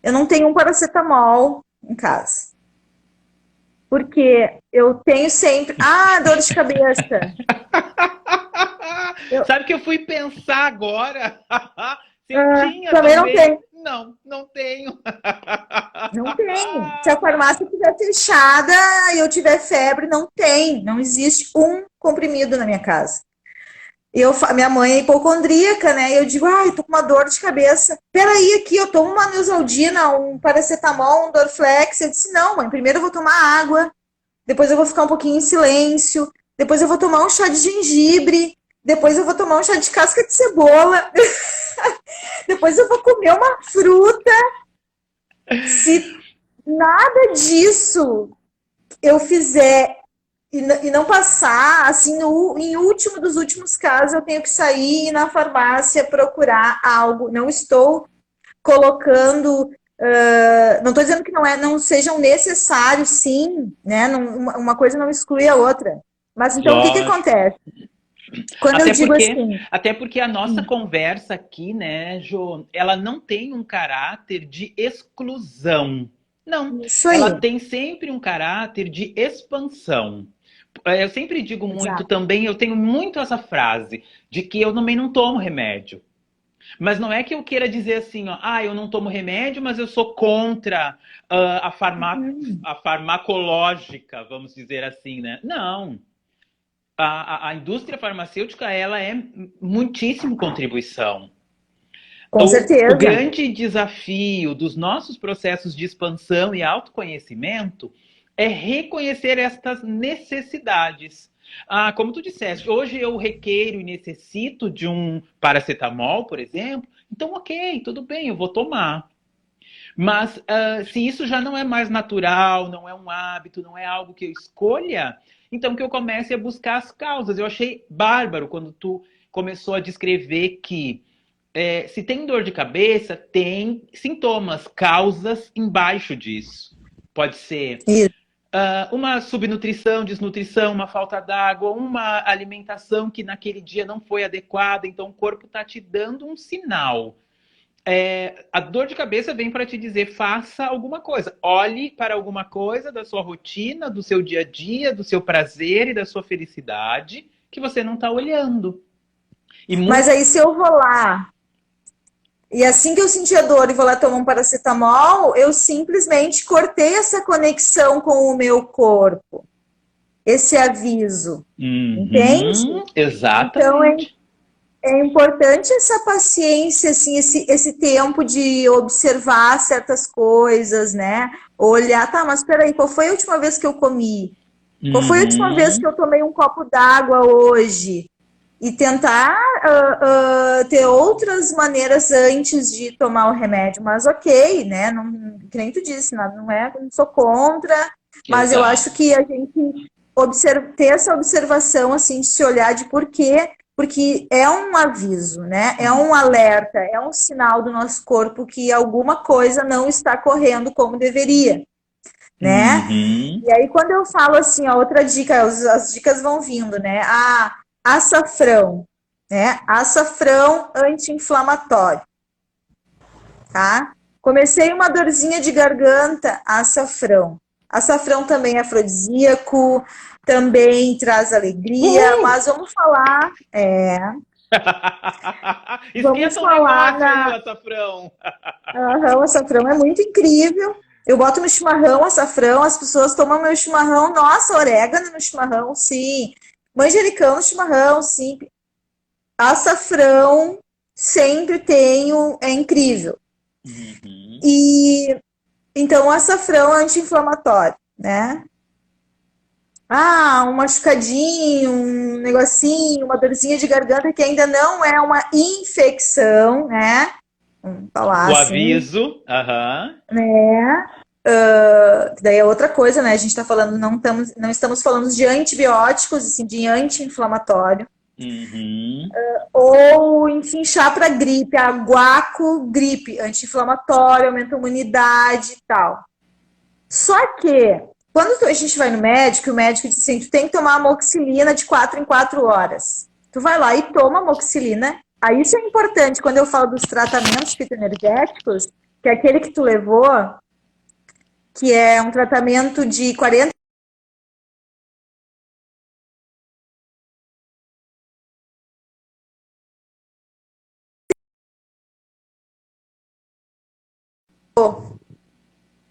Eu não tenho um paracetamol em casa. Porque eu tenho sempre... dor de cabeça. Sabe que eu fui pensar agora? Se tinha também. Não tenho. Não tenho. Não tem. Se a farmácia estiver fechada e eu tiver febre, não tem. Não existe um comprimido na minha casa. Minha mãe é hipocondríaca, né? E eu digo, tô com uma dor de cabeça. Peraí, aqui, eu tomo uma Neosaldina, um paracetamol, um Dorflex. Eu disse, não, mãe, primeiro eu vou tomar água, depois eu vou ficar um pouquinho em silêncio, depois eu vou tomar um chá de gengibre, depois eu vou tomar um chá de casca de cebola, depois eu vou comer uma fruta. Se nada disso eu fizer e não passar, assim, em último dos últimos casos, eu tenho que sair na farmácia procurar algo. Não estou colocando... não estou dizendo que não sejam necessários, sim, né? Uma coisa não exclui a outra. Mas então, o que acontece? Quando eu digo assim... Até porque a nossa conversa aqui, né, Jo, ela não tem um caráter de exclusão. Não, ela tem sempre um caráter de expansão. Eu sempre digo muito também, eu tenho muito essa frase, de que eu também não tomo remédio. Mas não é que eu queira dizer assim, eu não tomo remédio, mas eu sou contra a farmacológica, vamos dizer assim, né? Não. A indústria farmacêutica, ela é muitíssimo contribuição. Com certeza. O grande desafio dos nossos processos de expansão e autoconhecimento é reconhecer estas necessidades. Como tu disseste, hoje eu requeiro e necessito de um paracetamol, por exemplo, então ok, tudo bem, eu vou tomar. Mas se isso já não é mais natural, não é um hábito, não é algo que eu escolha, então que eu comece a buscar as causas. Eu achei bárbaro quando tu começou a descrever que se tem dor de cabeça, tem sintomas, causas embaixo disso. Pode ser uma subnutrição, desnutrição, uma falta d'água, uma alimentação que naquele dia não foi adequada, então o corpo está te dando um sinal. A dor de cabeça vem para te dizer, faça alguma coisa. Olhe para alguma coisa da sua rotina, do seu dia a dia, do seu prazer e da sua felicidade, que você não está olhando. Mas aí se eu vou lá, e assim que eu senti a dor e vou lá tomar um paracetamol, eu simplesmente cortei essa conexão com o meu corpo. Esse aviso. Entende? Exatamente. Então é importante essa paciência, assim, esse tempo de observar certas coisas, né? Olhar, mas espera aí, qual foi a última vez que eu comi? Qual foi a última vez que eu tomei um copo d'água hoje? e tentar ter outras maneiras antes de tomar o remédio. Mas ok, né? Não, que nem tu disse, não sou contra, mas eu Exato. acho que a gente ter essa observação, assim, de se olhar de por quê, porque é um aviso, né? É um alerta, é um sinal do nosso corpo que alguma coisa não está correndo como deveria, né? Uhum. E aí, quando eu falo assim, a outra dica, as dicas vão vindo, né? Açafrão, né? Açafrão anti-inflamatório, tá? Comecei uma dorzinha de garganta, açafrão. Açafrão também é afrodisíaco, também traz alegria, Uhul! mas vamos Esquenta um falar negócio aí, o na. açafrão. Aham, o açafrão é muito incrível. Eu boto no chimarrão açafrão, as pessoas tomam meu chimarrão. Nossa, orégano no chimarrão, sim. Manjericão no chimarrão, sim. Açafrão sempre tenho, é incrível. Uhum. E então, o açafrão é anti-inflamatório, né? Ah, um machucadinho, um negocinho, uma dorzinha de garganta que ainda não é uma infecção, né? Vamos falar O assim, aviso. Aham. né? Que daí é outra coisa, né? A gente está falando, não estamos falando de antibióticos, assim, de anti-inflamatório. Uhum. Ou, enfim, chá para gripe, aguaco, gripe, anti-inflamatório, aumenta a imunidade e tal. Só que, quando a gente vai no médico, o médico diz assim, tu tem que tomar amoxicilina de 4 em 4 horas. Tu vai lá e toma amoxicilina. Aí isso é importante quando eu falo dos tratamentos fitoenergéticos, que é aquele que tu levou, que é um tratamento de 40.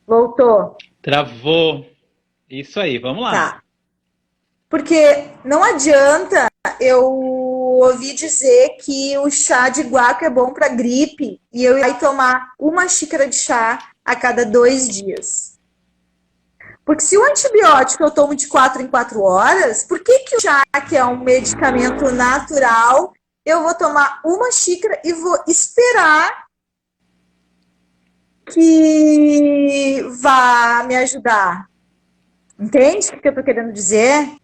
Voltou. Travou. Isso aí, vamos lá. Tá. Porque não adianta eu ouvir dizer que o chá de guaco é bom para gripe e eu ir lá e tomar uma xícara de chá a cada 2 dias. Porque se o antibiótico eu tomo de 4 em 4 horas, por que, que o chá, que é um medicamento natural, eu vou tomar uma xícara e vou esperar que vá me ajudar? Entende o que eu estou querendo dizer?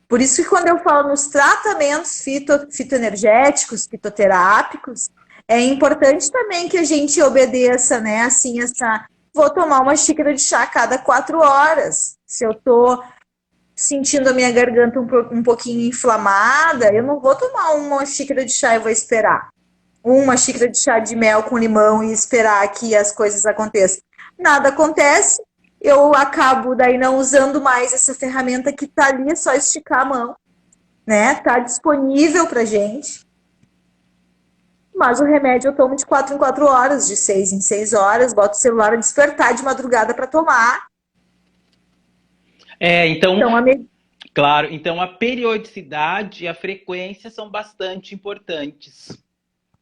Por isso que quando eu falo nos tratamentos fitoenergéticos, fitoterápicos, é importante também que a gente obedeça, né? Assim, vou tomar uma xícara de chá a cada 4 horas. Se eu tô sentindo a minha garganta um pouquinho inflamada, eu não vou tomar uma xícara de chá e vou esperar. Uma xícara de chá de mel com limão e esperar que as coisas aconteçam. Nada acontece, eu acabo daí não usando mais essa ferramenta que tá ali, é só esticar a mão, né? Tá disponível pra gente. Mas o remédio eu tomo de 4 em 4 horas, de 6 em 6 horas, boto o celular a despertar de madrugada para tomar. Então, Então, claro, então a periodicidade e a frequência são bastante importantes.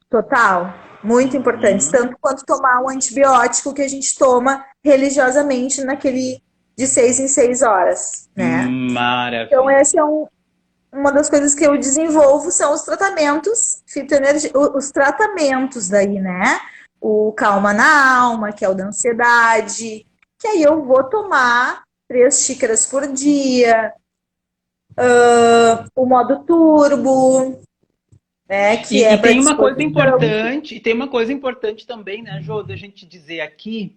total, muito importante, Uhum. tanto quanto tomar um antibiótico que a gente toma religiosamente naquele de 6 em 6 horas, né? Então, Maravilha. essa é uma das coisas que eu desenvolvo são os tratamentos os tratamentos daí, né? O calma na alma, que é o da ansiedade, que aí eu vou tomar 3 xícaras por dia, o modo turbo, né? Que é E para tem uma coisa disposição. importante, tem uma coisa importante também, né, Jô, da gente dizer aqui,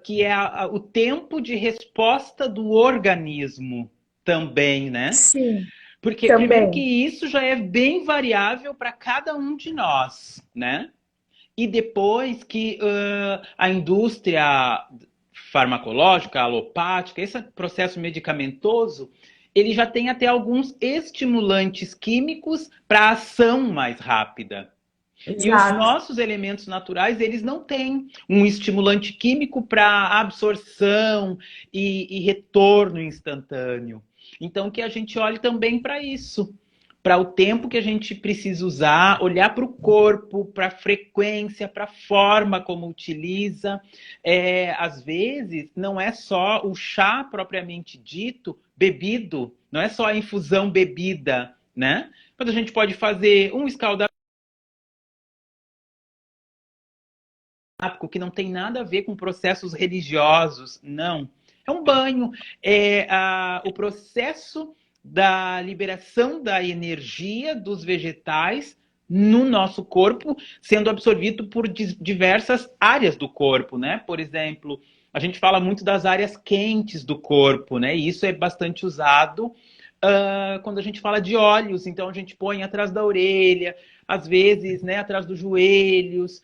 que é o tempo de resposta do organismo também, né? Sim, Porque primeiro que também. isso já é bem variável para cada um de nós, né? E depois que a indústria farmacológica, alopática, esse processo medicamentoso, ele já tem até alguns estimulantes químicos para ação mais rápida. E os Exato. nossos elementos naturais, eles não têm um estimulante químico para absorção e retorno instantâneo. Então, que a gente olhe também para isso, para o tempo que a gente precisa usar, olhar para o corpo, para a frequência, para a forma como utiliza. Às vezes, não é só o chá propriamente dito bebido, não é só a infusão bebida, né? mas a gente pode fazer um escaldamento que não tem nada a ver com processos religiosos, não. É um banho, o processo da liberação da energia dos vegetais no nosso corpo, sendo absorvido por diversas áreas do corpo, né? Por exemplo, a gente fala muito das áreas quentes do corpo, né? E isso é bastante usado quando a gente fala de óleos. Então a gente põe atrás da orelha, às vezes, né, atrás dos joelhos,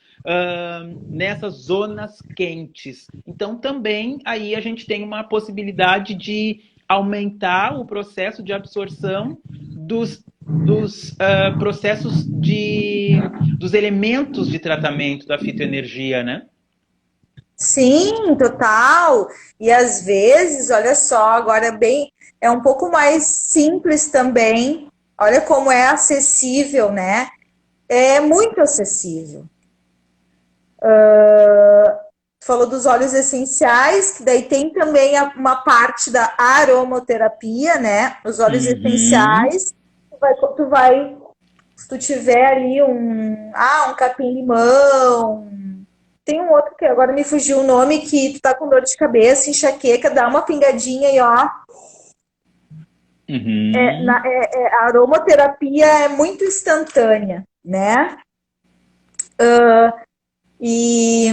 nessas zonas quentes. Então também aí a gente tem uma possibilidade de aumentar o processo de absorção dos processos dos elementos de tratamento da fitoenergia, né? Sim, total. E às vezes, olha só, agora é um pouco mais simples também. Olha como é acessível, né? É muito acessível. Falou dos óleos essenciais, que daí tem também uma parte da aromaterapia, né? Os óleos essenciais, se tu tiver ali um capim-limão, tem um outro que agora me fugiu o nome, que tu tá com dor de cabeça, enxaqueca, dá uma pingadinha e ó. A aromaterapia é muito instantânea, né? E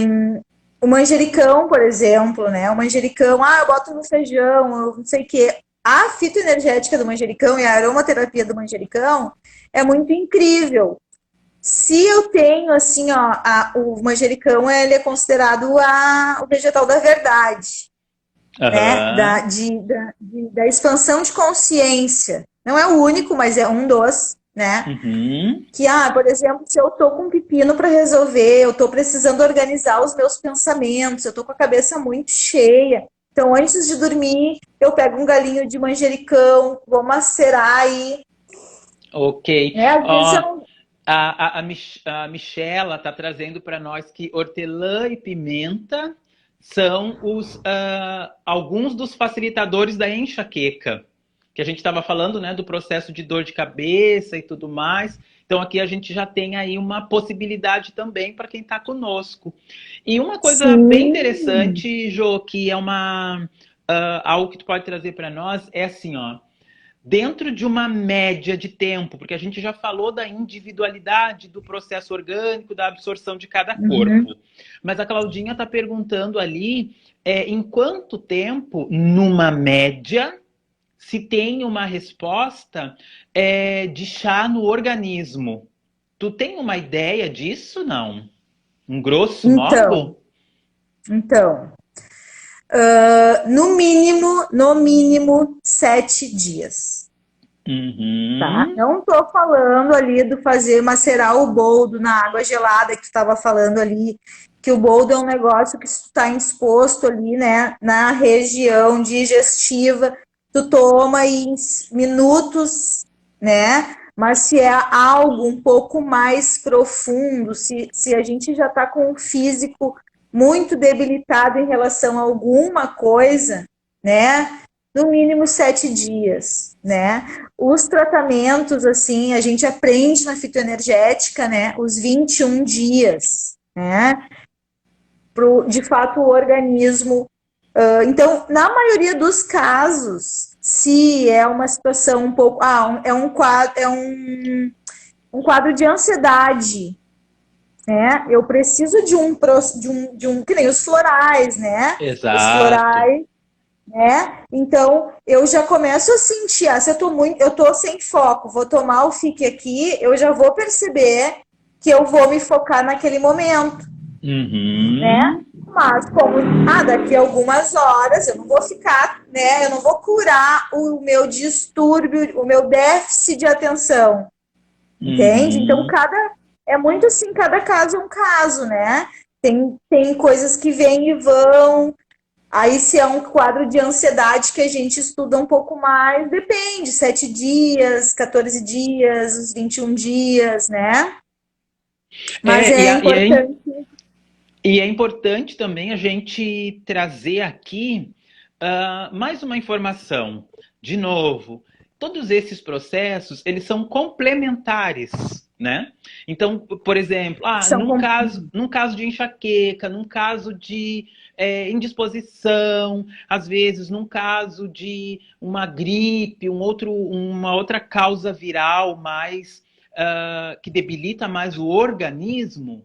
o manjericão, por exemplo, né? O manjericão, eu boto no feijão, eu não sei o quê. A fitoenergética do manjericão e a aromaterapia do manjericão é muito incrível. Se eu tenho, assim, ó, o manjericão, ele é considerado o vegetal da verdade, né? Da expansão de consciência. Não é o único, mas é um dos, né? Que, por exemplo, se eu tô com um pepino para resolver, eu tô precisando organizar os meus pensamentos, eu tô com a cabeça muito cheia. Então, antes de dormir, eu pego um galinho de manjericão, vou macerar aí. Ok. Às vezes eu... A Michela está trazendo para nós que hortelã e pimenta são alguns dos facilitadores da enxaqueca, que a gente estava falando, né, do processo de dor de cabeça e tudo mais. Então aqui a gente já tem aí uma possibilidade também para quem está conosco. E uma coisa bem interessante, Jo, que é algo que tu pode trazer para nós, é assim, ó. Dentro de uma média de tempo, porque a gente já falou da individualidade do processo orgânico, da absorção de cada corpo. Mas a Claudinha está perguntando ali em quanto tempo, numa média, se tem uma resposta de chá no organismo. Tu tem uma ideia disso, não? Um grosso modo? Então, no mínimo 7 dias. Tá? Não tô falando ali do fazer macerar o boldo na água gelada que tu estava falando ali, que o boldo é um negócio que se tu tá exposto ali, né, na região digestiva, tu toma em minutos, né? Mas se é algo um pouco mais profundo, se a gente já tá com o físico muito debilitado em relação a alguma coisa, né? No mínimo 7 dias, né? Os tratamentos, assim, a gente aprende na fitoenergética, né? Os 21 dias, né? De fato, o organismo... então, na maioria dos casos, se é uma situação um pouco... um quadro de ansiedade, né? Eu preciso de um que nem os florais, né? Exato. Os florais, né? Então, eu já começo a sentir, se eu tô sem foco, vou tomar o FIC aqui, eu já vou perceber que eu vou me focar naquele momento, né? Mas como, daqui a algumas horas eu não vou ficar, né? Eu não vou curar o meu distúrbio, o meu déficit de atenção, entende? Então, é muito assim, cada caso é um caso, né? Tem coisas que vêm e vão. Aí, se é um quadro de ansiedade que a gente estuda um pouco mais, depende, 7 dias, 14 dias, os 21 dias, né? Mas é importante. E é importante também a gente trazer aqui mais uma informação. De novo, todos esses processos, eles são complementares, né? Então, por exemplo, São num caso de enxaqueca, num caso de indisposição, às vezes num caso de uma gripe, uma outra causa viral mais que debilita mais o organismo,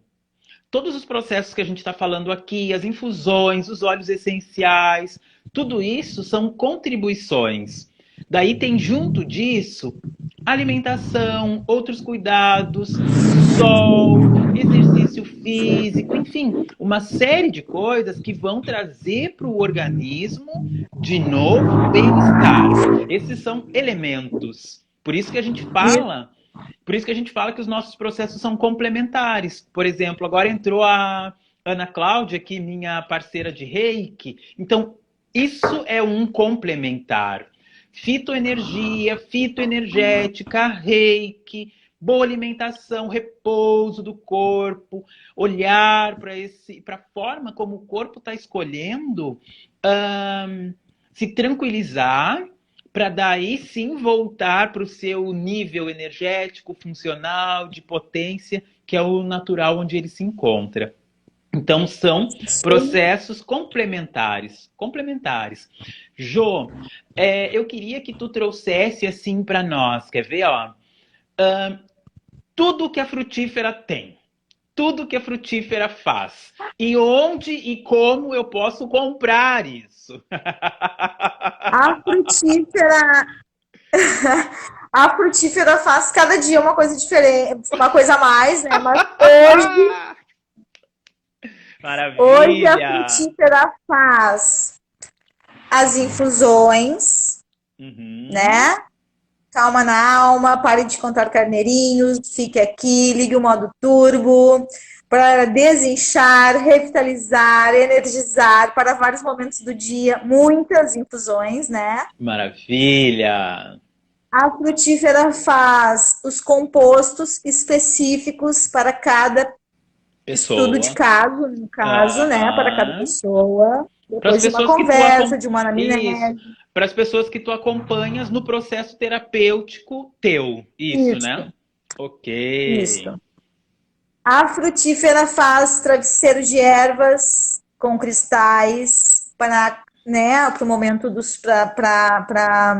todos os processos que a gente está falando aqui, as infusões, os óleos essenciais, tudo isso são contribuições. Daí tem junto disso alimentação, outros cuidados, sol, exercício físico, enfim, uma série de coisas que vão trazer para o organismo, de novo, bem-estar. Esses são elementos. Por isso que a gente fala que os nossos processos são complementares. Por exemplo, agora entrou a Ana Cláudia, aqui, minha parceira de Reiki. Então, isso é um complementar. Fitoenergia, fitoenergética, Reiki, boa alimentação, repouso do corpo, olhar para a forma como o corpo está escolhendo se tranquilizar, para daí sim voltar para o seu nível energético, funcional, de potência, que é o natural onde ele se encontra. Então são processos complementares. Jô, eu queria que tu trouxesse assim para nós, quer ver, ó? Tudo que a frutífera tem, tudo que a frutífera faz, e onde e como eu posso comprar isso? A frutífera, a frutífera faz cada dia uma coisa diferente, uma coisa a mais, né? Mas hoje a Maravilha! frutífera faz as infusões, né? Calma na alma, pare de contar carneirinhos, fique aqui, ligue o modo turbo para desinchar, revitalizar, energizar para vários momentos do dia, muitas infusões, né? Maravilha! A frutífera faz os compostos específicos para cada estudo de Pessoa. caso, no caso, né? Para cada pessoa. Para as Depois de uma pessoas que conversa, de uma anamnese. para as pessoas que tu acompanhas no processo terapêutico teu. Isso, né? Ok. Isso. A frutífera faz travesseiro de ervas com cristais para, né, para o momento para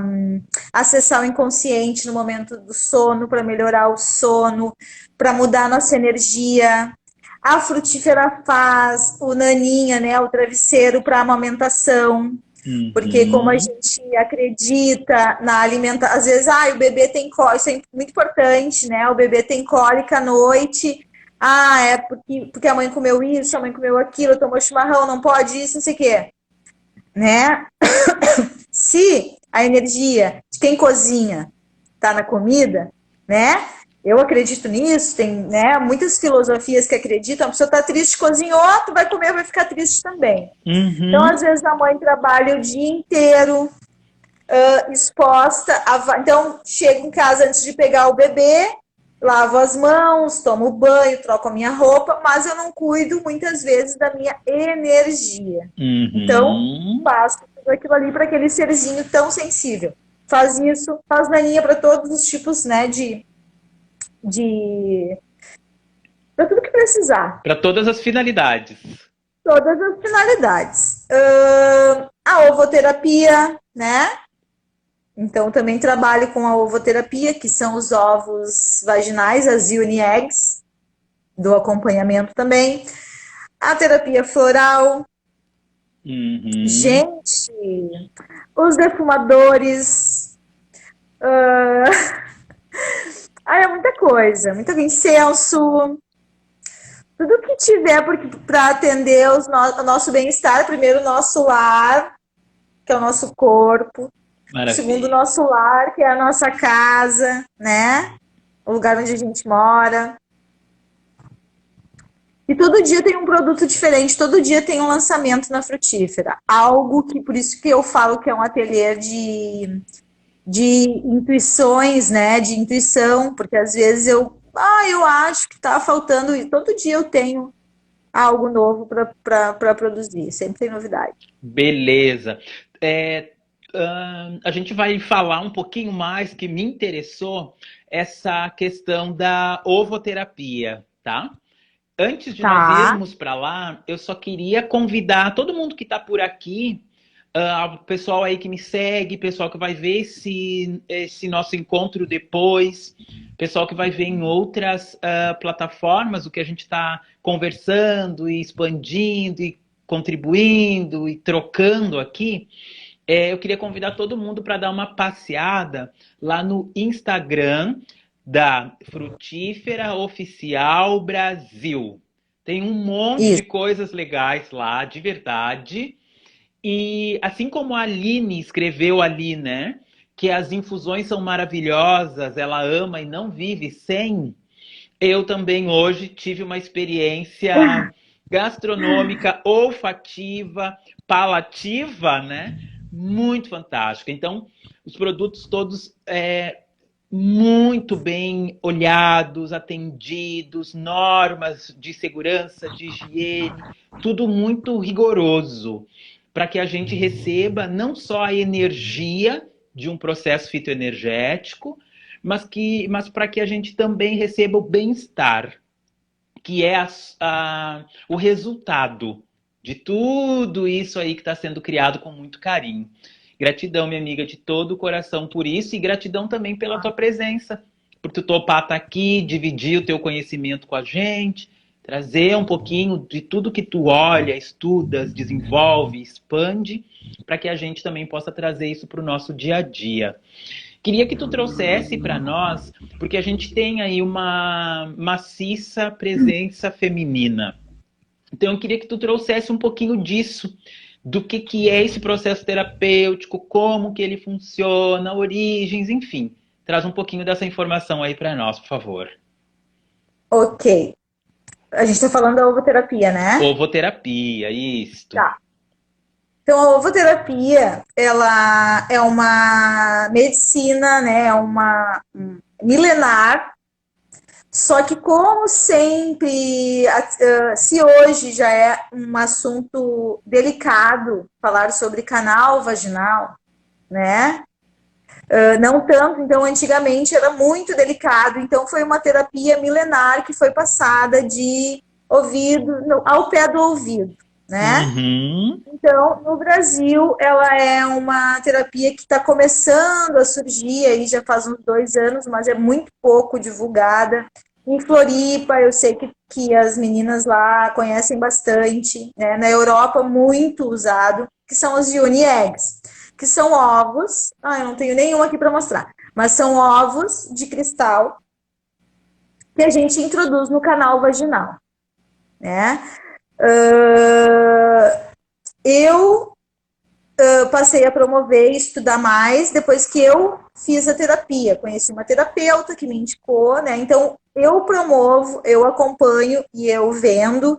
acessar o inconsciente no momento do sono, para melhorar o sono, para mudar a nossa energia. A frutífera faz o naninha, né, o travesseiro para amamentação. Porque como a gente acredita na alimentação, às vezes, o bebê tem cólica, isso é muito importante, né? O bebê tem cólica à noite, é porque a mãe comeu isso, a mãe comeu aquilo, tomou chimarrão, não pode isso, não sei o quê, né? Se a energia de quem cozinha tá na comida, né? Eu acredito nisso, tem, né, muitas filosofias que acreditam, a pessoa tá triste, cozinhou, tu vai comer, vai ficar triste também. Então, às vezes, a mãe trabalha o dia inteiro exposta. Então, chego em casa antes de pegar o bebê, lavo as mãos, tomo banho, troco a minha roupa, mas eu não cuido, muitas vezes, da minha energia. Então, passo tudo aquilo ali para aquele serzinho tão sensível. Faz isso, faz naninha para todos os tipos, né, para tudo que precisar. Para todas as finalidades. Todas as finalidades. A ovoterapia, né? Então, também trabalho com a ovoterapia, que são os ovos vaginais, as Uni Eggs, do acompanhamento também. A terapia floral. Gente, os defumadores. É muita coisa, muito incenso, tudo que tiver para atender o nosso bem-estar. Primeiro, o nosso lar, que é o nosso corpo. Maravilha. Segundo, o nosso lar, que é a nossa casa, né? O lugar onde a gente mora. E todo dia tem um produto diferente, todo dia tem um lançamento na frutífera. Algo que, por isso que eu falo que é um ateliê de intuições, né? De intuição, porque às vezes eu acho que tá faltando, e todo dia eu tenho algo novo para produzir, sempre tem novidade. Beleza. a gente vai falar um pouquinho mais, que me interessou, essa questão da ovoterapia, tá? Antes de nós Tá. irmos para lá, eu só queria convidar todo mundo que está por aqui, o pessoal aí que me segue, pessoal que vai ver esse nosso encontro depois, pessoal que vai ver em outras plataformas o que a gente está conversando e expandindo e contribuindo e trocando aqui. Eu queria convidar todo mundo para dar uma passeada lá no Instagram da Frutífera Oficial Brasil. Tem um monte de Isso. coisas legais lá, de verdade. E assim como a Aline escreveu ali, né? Que as infusões são maravilhosas, ela ama e não vive sem. Eu também hoje tive uma experiência gastronômica, olfativa, palativa, né? Muito fantástica. Então, os produtos todos muito bem olhados, atendidos, normas de segurança, de higiene, tudo muito rigoroso, para que a gente receba não só a energia de um processo fitoenergético, mas para que a gente também receba o bem-estar, que é o resultado de tudo isso aí que está sendo criado com muito carinho. Gratidão, minha amiga, de todo o coração por isso, e gratidão também pela tua presença, por tu topar estar aqui, dividir o teu conhecimento com a gente, trazer um pouquinho de tudo que tu olha, estudas, desenvolve, expande, para que a gente também possa trazer isso para o nosso dia a dia. Queria que tu trouxesse para nós, porque a gente tem aí uma maciça presença feminina. Então eu queria que tu trouxesse um pouquinho disso, do que é esse processo terapêutico, como que ele funciona, origens, enfim. Traz um pouquinho dessa informação aí para nós, por favor. Ok. A gente tá falando da ovoterapia, né? Ovoterapia, isto. Tá. Então, a ovoterapia, ela é uma medicina, né? É uma milenar. Só que, como sempre, se hoje já é um assunto delicado falar sobre canal vaginal, né? Não tanto, então antigamente era muito delicado, então foi uma terapia milenar que foi passada de ouvido ao pé do ouvido, né? Uhum. Então, no Brasil, ela é uma terapia que está começando a surgir, aí já faz uns 2 anos, mas é muito pouco divulgada. Em Floripa, eu sei que as meninas lá conhecem bastante, né? Na Europa, muito usado, que são os Yoni Eggs, que são ovos. Eu não tenho nenhum aqui para mostrar, mas são ovos de cristal que a gente introduz no canal vaginal, né? Eu passei a promover e estudar mais depois que eu fiz a terapia. Conheci uma terapeuta que me indicou, né? Então, eu promovo, eu acompanho e eu vendo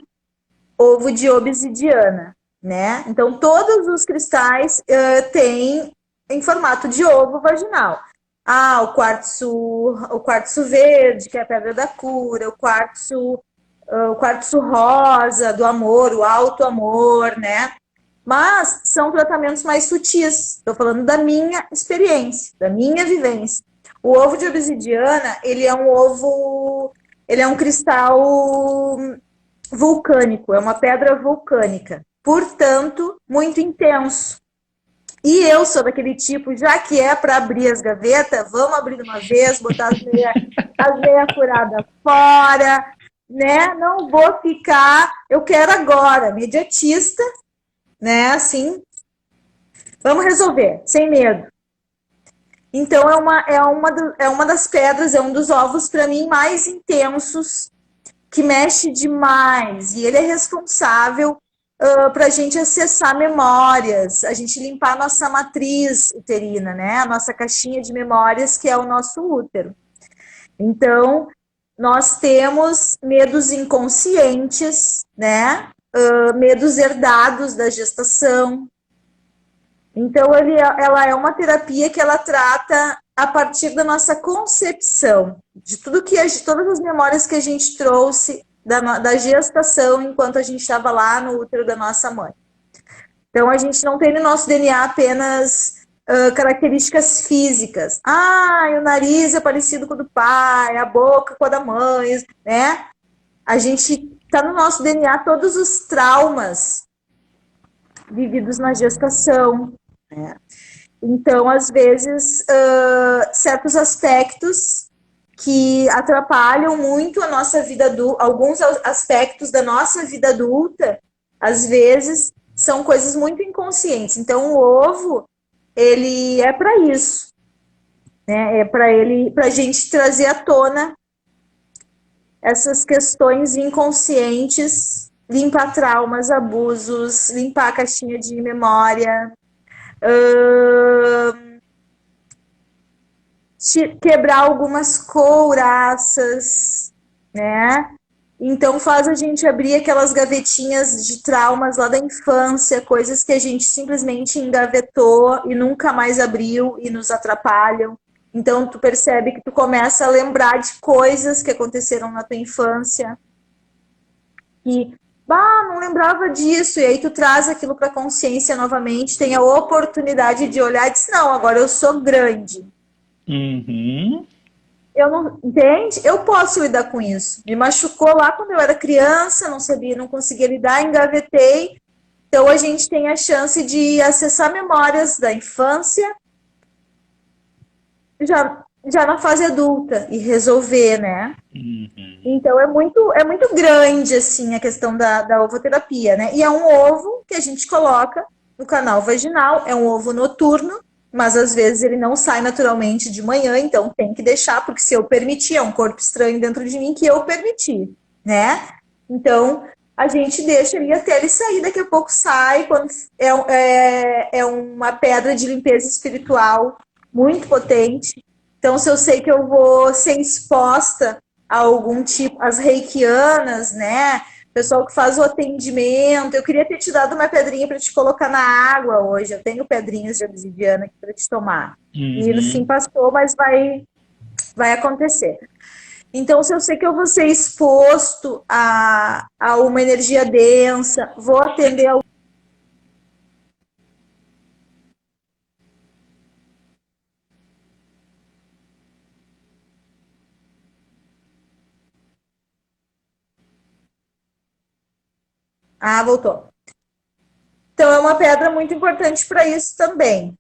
ovo de obsidiana, né? Então, todos os cristais têm em formato de ovo vaginal. O quartzo verde, que é a pedra da cura, o quartzo rosa do amor, o alto amor, né? Mas são tratamentos mais sutis. Estou falando da minha experiência, da minha vivência. O ovo de obsidiana, ele é um cristal vulcânico, é uma pedra vulcânica, portanto, muito intenso. E eu sou daquele tipo, já que é para abrir as gavetas, vamos abrir de uma vez, botar as meias furadas fora, né? Não vou ficar, eu quero agora, imediatista, né? Assim, vamos resolver, sem medo. Então, é uma das pedras, é um dos ovos, para mim, mais intensos, que mexe demais. E ele é responsável para a gente acessar memórias, a gente limpar a nossa matriz uterina, né? A nossa caixinha de memórias, que é o nosso útero. Então, nós temos medos inconscientes, né? Medos herdados da gestação. Então, ela é uma terapia que ela trata a partir da nossa concepção, de todas as memórias que a gente trouxe da gestação enquanto a gente estava lá no útero da nossa mãe. Então, a gente não tem no nosso DNA apenas características físicas. Ah, o nariz é parecido com o do pai, a boca com a da mãe, né? A gente tá no nosso DNA todos os traumas vividos na gestação, né? Então, às vezes, certos aspectos que atrapalham muito a nossa vida adulta, alguns aspectos da nossa vida adulta, às vezes, são coisas muito inconscientes. Então, o ovo, ele é para isso, né? É para a gente trazer à tona essas questões inconscientes, limpar traumas, abusos, limpar a caixinha de memória, quebrar algumas couraças, né? Então faz a gente abrir aquelas gavetinhas de traumas lá da infância, coisas que a gente simplesmente engavetou e nunca mais abriu e nos atrapalham. Então tu percebe que tu começa a lembrar de coisas que aconteceram na tua infância e não lembrava disso, e aí tu traz aquilo para a consciência novamente, tem a oportunidade de olhar e diz, não, agora eu sou grande. Uhum. Eu não, entende? Eu posso lidar com isso. Me machucou lá quando eu era criança, não sabia, não conseguia lidar, engavetei. Então a gente tem a chance de acessar memórias da infância já na fase adulta e resolver, né? Uhum. Então é muito grande assim a questão da ovoterapia, né? E é um ovo que a gente coloca no canal vaginal, é um ovo noturno, mas às vezes ele não sai naturalmente de manhã, então tem que deixar, porque se eu permitir, é um corpo estranho dentro de mim que eu permiti, né? Então a gente deixa ele até ele sair, daqui a pouco sai, quando é uma pedra de limpeza espiritual muito potente. Então, se eu sei que eu vou ser exposta a algum tipo, as reikianas, né? Pessoal que faz o atendimento. Eu queria ter te dado uma pedrinha para te colocar na água hoje. Eu tenho pedrinhas de obsidiana aqui para te tomar. E no fim Uhum. passou, mas vai acontecer. Então, se eu sei que eu vou ser exposto a uma energia densa, vou atender ao. Ah, voltou. Então, é uma pedra muito importante para isso também.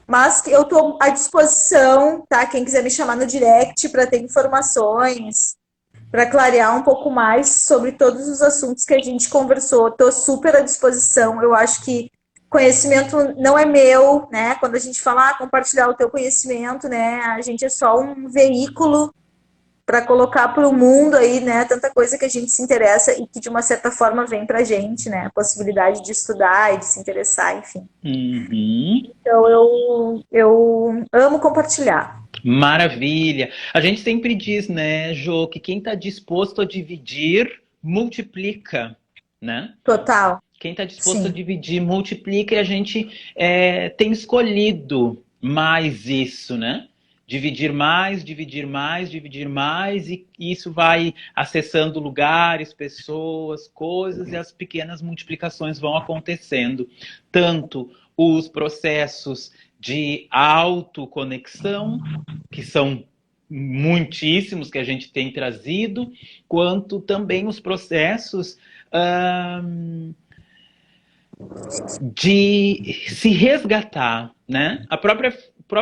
Mas eu estou à disposição, tá? Quem quiser me chamar no direct para ter informações, para clarear um pouco mais sobre todos os assuntos que a gente conversou, estou super à disposição. Eu acho que conhecimento não é meu, né? Quando a gente fala compartilhar o teu conhecimento, né? A gente é só um veículo para colocar para o mundo aí, né? Tanta coisa que a gente se interessa e que de uma certa forma vem para a gente, né? A possibilidade de estudar e de se interessar, enfim. Uhum. Então eu amo compartilhar. Maravilha. A gente sempre diz, né, Jô, que quem está disposto a dividir, multiplica, né? Total, Quem está disposto a sim. dividir, multiplica, e a gente tem escolhido mais isso, né? Dividir mais, dividir mais, dividir mais, e isso vai acessando lugares, pessoas, coisas, e as pequenas multiplicações vão acontecendo. Tanto os processos de autoconexão, que são muitíssimos que a gente tem trazido, quanto também os processos de se resgatar, né?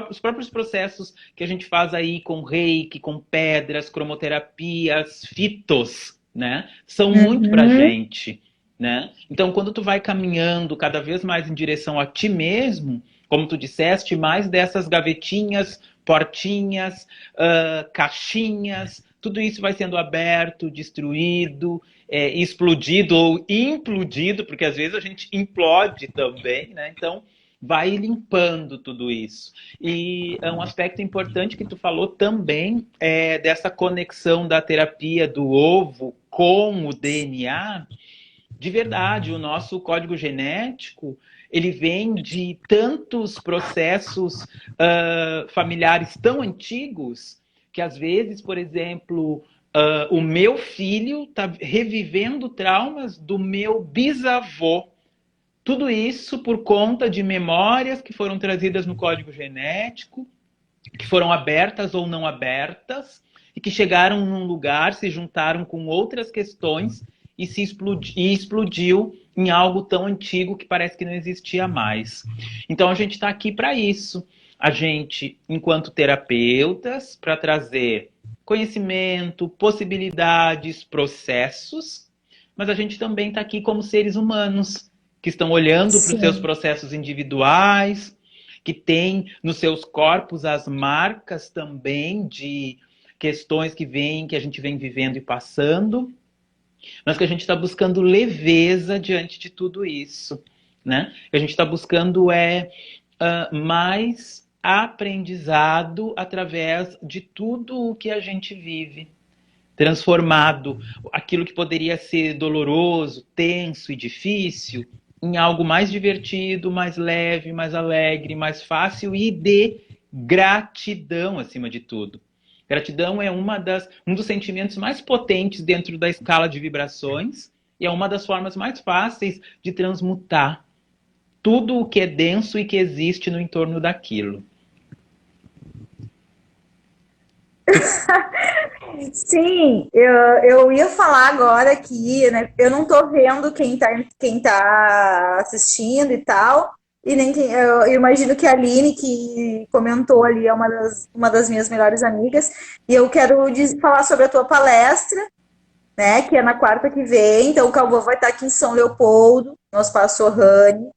Os próprios processos que a gente faz aí com reiki, com pedras, cromoterapias, fitos, né? São muito pra Uhum. gente, né? Então, quando tu vai caminhando cada vez mais em direção a ti mesmo, como tu disseste, mais dessas gavetinhas, portinhas, caixinhas, tudo isso vai sendo aberto, destruído, explodido ou implodido, porque às vezes a gente implode também, né? Então, vai limpando tudo isso. E um aspecto importante que tu falou também é dessa conexão da terapia do ovo com o DNA. De verdade, o nosso código genético ele vem de tantos processos familiares tão antigos que às vezes, por exemplo, o meu filho está revivendo traumas do meu bisavô. Tudo isso por conta de memórias que foram trazidas no código genético, que foram abertas ou não abertas, e que chegaram num lugar, se juntaram com outras questões e explodiu em algo tão antigo que parece que não existia mais. Então a gente está aqui para isso. A gente, enquanto terapeutas, para trazer conhecimento, possibilidades, processos, mas a gente também está aqui como seres humanos, que estão olhando para os seus Sim. processos individuais, que têm nos seus corpos as marcas também de questões que a gente vem vivendo e passando, mas que a gente está buscando leveza diante de tudo isso, né? A gente está buscando mais aprendizado através de tudo o que a gente vive, transformado aquilo que poderia ser doloroso, tenso e difícil em algo mais divertido, mais leve, mais alegre, mais fácil e de gratidão acima de tudo. Gratidão é um dos sentimentos mais potentes dentro da escala de vibrações e é uma das formas mais fáceis de transmutar tudo o que é denso e que existe no entorno daquilo. Sim, eu ia falar agora que, né, eu não tô vendo quem tá assistindo e tal, e nem eu imagino que a Aline, que comentou ali, é uma das minhas melhores amigas, e eu quero falar sobre a tua palestra, né, que é na quarta que vem, então o Calvão vai estar aqui em São Leopoldo, no Espaço Ohane.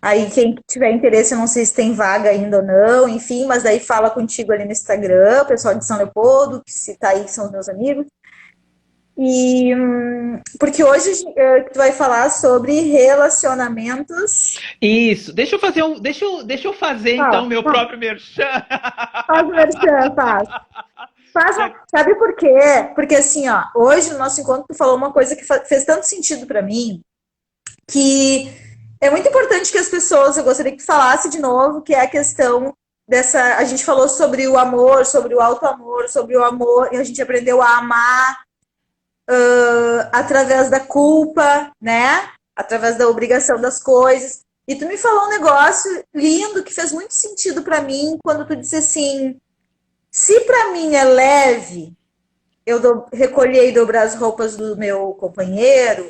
Aí, quem tiver interesse, eu não sei se tem vaga ainda ou não, enfim, mas daí fala contigo ali no Instagram, o pessoal de São Leopoldo, que se tá aí, que são os meus amigos. E porque hoje tu vai falar sobre relacionamentos. Isso, deixa eu fazer então meu próprio merchan. Faz o merchan, faz. Sabe por quê? Porque assim, ó, hoje no nosso encontro tu falou uma coisa que fez tanto sentido para mim, que é muito importante que as pessoas, eu gostaria que falasse de novo, que é a questão dessa. A gente falou sobre o amor, sobre o auto-amor, sobre o amor, e a gente aprendeu a amar através da culpa, né? Através da obrigação das coisas. E tu me falou um negócio lindo que fez muito sentido para mim quando tu disse assim: se para mim é leve eu recolher e dobrar as roupas do meu companheiro,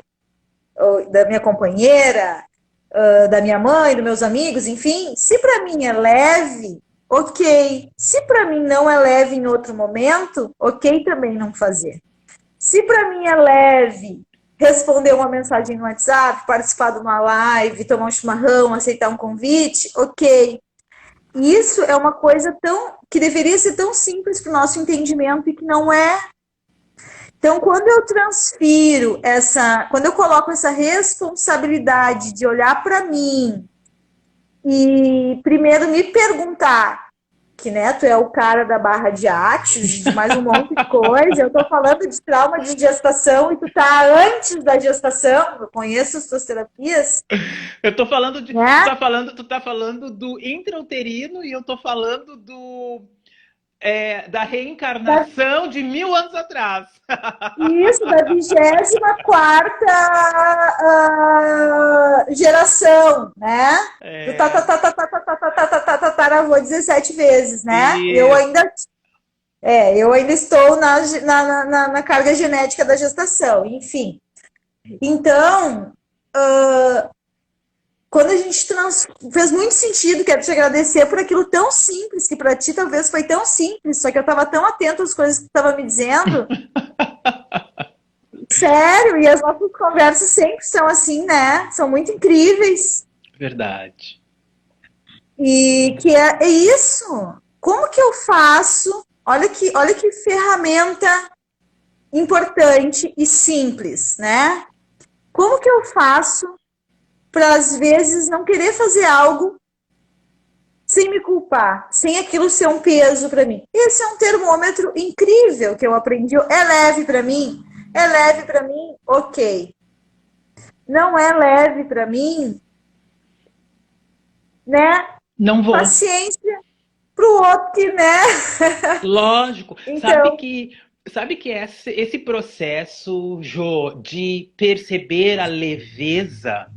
ou da minha companheira, da minha mãe, dos meus amigos, enfim, se para mim é leve, ok. Se para mim não é leve em outro momento, ok também não fazer. Se para mim é leve responder uma mensagem no WhatsApp, participar de uma live, tomar um chimarrão, aceitar um convite, ok. Isso é uma coisa que deveria ser tão simples para o nosso entendimento e que não é. Então, quando eu transfiro quando eu coloco essa responsabilidade de olhar para mim e primeiro me perguntar, que né, tu é o cara da barra de Axis, de mais um monte de coisa, eu tô falando de trauma de gestação e tu tá antes da gestação, eu conheço as tuas terapias. Eu tô falando de. Né? Tu tá falando do intrauterino e eu tô falando da reencarnação de 1000 anos atrás. Isso, da 24ª geração, né? Do tataravô 17 vezes, né? Eu ainda estou na carga genética da gestação, enfim. Então, quando a gente fez muito sentido, quero te agradecer por aquilo tão simples, que para ti talvez foi tão simples, só que eu estava tão atento às coisas que tu estava me dizendo. Sério, e as nossas conversas sempre são assim, né? São muito incríveis. Verdade. E que é isso. Como que eu faço? Olha que ferramenta importante e simples, né? Como que eu faço para às vezes não querer fazer algo sem me culpar, sem aquilo ser um peso para mim? Esse é um termômetro incrível que eu aprendi. É leve para mim? É leve para mim? Ok. Não é leve para mim? Né? Não vou. Paciência pro outro que, né? Lógico. Então, Sabe que esse processo, Jô, de perceber a leveza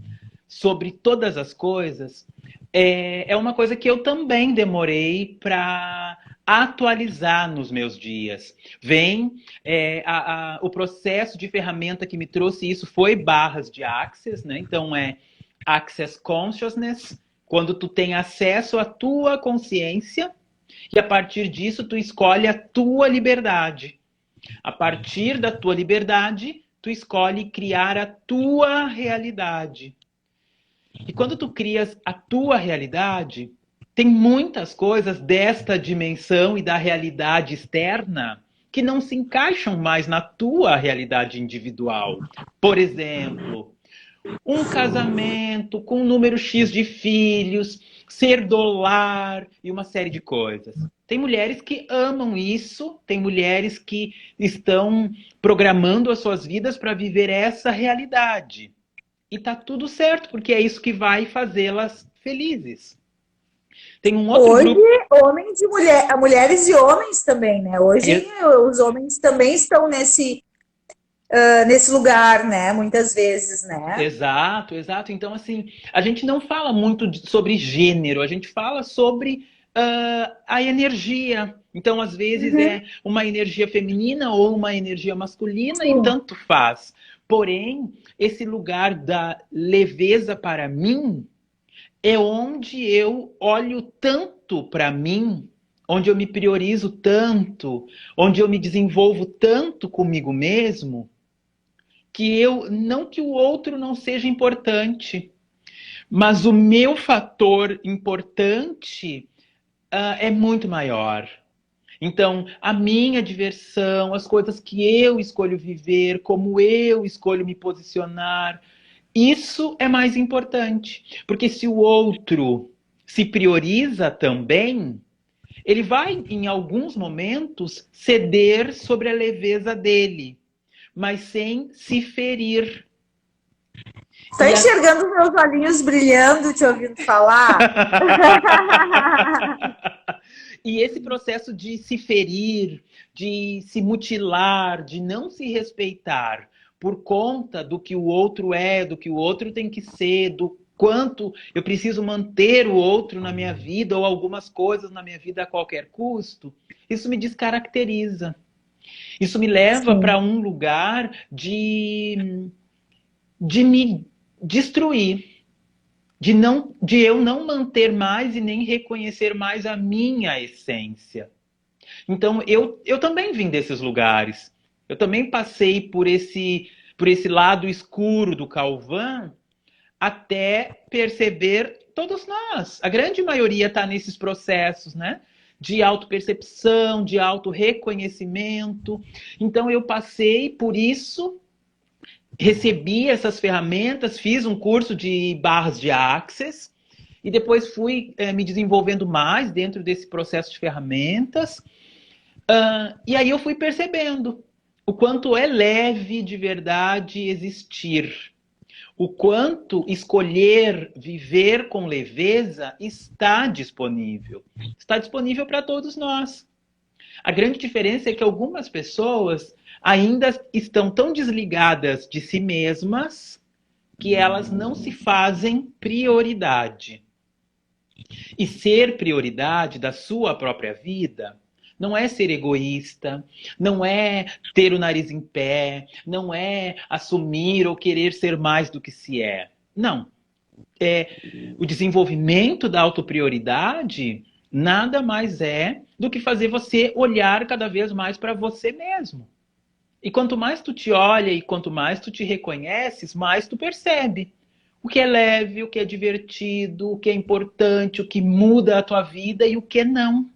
sobre todas as coisas, é uma coisa que eu também demorei para atualizar nos meus dias. O processo de ferramenta que me trouxe isso foi barras de Access, né? Então Access Consciousness, quando tu tem acesso à tua consciência e a partir disso tu escolhe a tua liberdade. A partir da tua liberdade, tu escolhe criar a tua realidade. E quando tu crias a tua realidade, tem muitas coisas desta dimensão e da realidade externa que não se encaixam mais na tua realidade individual. Por exemplo, um casamento com um número X de filhos, ser do lar e uma série de coisas. Tem mulheres que amam isso, tem mulheres que estão programando as suas vidas para viver essa realidade. E tá tudo certo, porque é isso que vai fazê-las felizes. Tem um outro Hoje, grupo. homens e mulheres e homens também, né? Hoje os homens também estão nesse lugar, né? Muitas vezes, né? Exato, exato. Então, assim, a gente não fala muito sobre gênero, a gente fala sobre a energia. Então, às vezes, é uma energia feminina ou uma energia masculina e Sim. tanto faz. Porém, esse lugar da leveza para mim é onde eu olho tanto para mim, onde eu me priorizo tanto, onde eu me desenvolvo tanto comigo mesmo, que não que o outro não seja importante, mas o meu fator importante é muito maior. Então, a minha diversão, as coisas que eu escolho viver, como eu escolho me posicionar, isso é mais importante. Porque se o outro se prioriza também, ele vai, em alguns momentos, ceder sobre a leveza dele, mas sem se ferir. Estou enxergando meus olhinhos brilhando, te ouvindo falar. E esse processo de se ferir, de se mutilar, de não se respeitar por conta do que o outro é, do que o outro tem que ser, do quanto eu preciso manter o outro na minha vida ou algumas coisas na minha vida a qualquer custo, isso me descaracteriza. Isso me leva para um lugar de me destruir. De eu não manter mais e nem reconhecer mais a minha essência. Então, eu também vim desses lugares. Eu também passei por esse lado escuro do Calvin até perceber, todos nós, a grande maioria está nesses processos, né? De autopercepção, de autorreconhecimento. Então, eu passei por isso, recebi essas ferramentas, fiz um curso de barras de Access e depois fui me desenvolvendo mais dentro desse processo de ferramentas. E aí eu fui percebendo o quanto é leve de verdade existir. O quanto escolher viver com leveza está disponível. Está disponível para todos nós. A grande diferença é que algumas pessoas ainda estão tão desligadas de si mesmas que elas não se fazem prioridade. E ser prioridade da sua própria vida não é ser egoísta, não é ter o nariz em pé, não é assumir ou querer ser mais do que se é. Não. O desenvolvimento da autoprioridade nada mais é do que fazer você olhar cada vez mais para você mesmo. E quanto mais tu te olha e quanto mais tu te reconheces, mais tu percebe o que é leve, o que é divertido, o que é importante, o que muda a tua vida e o que não.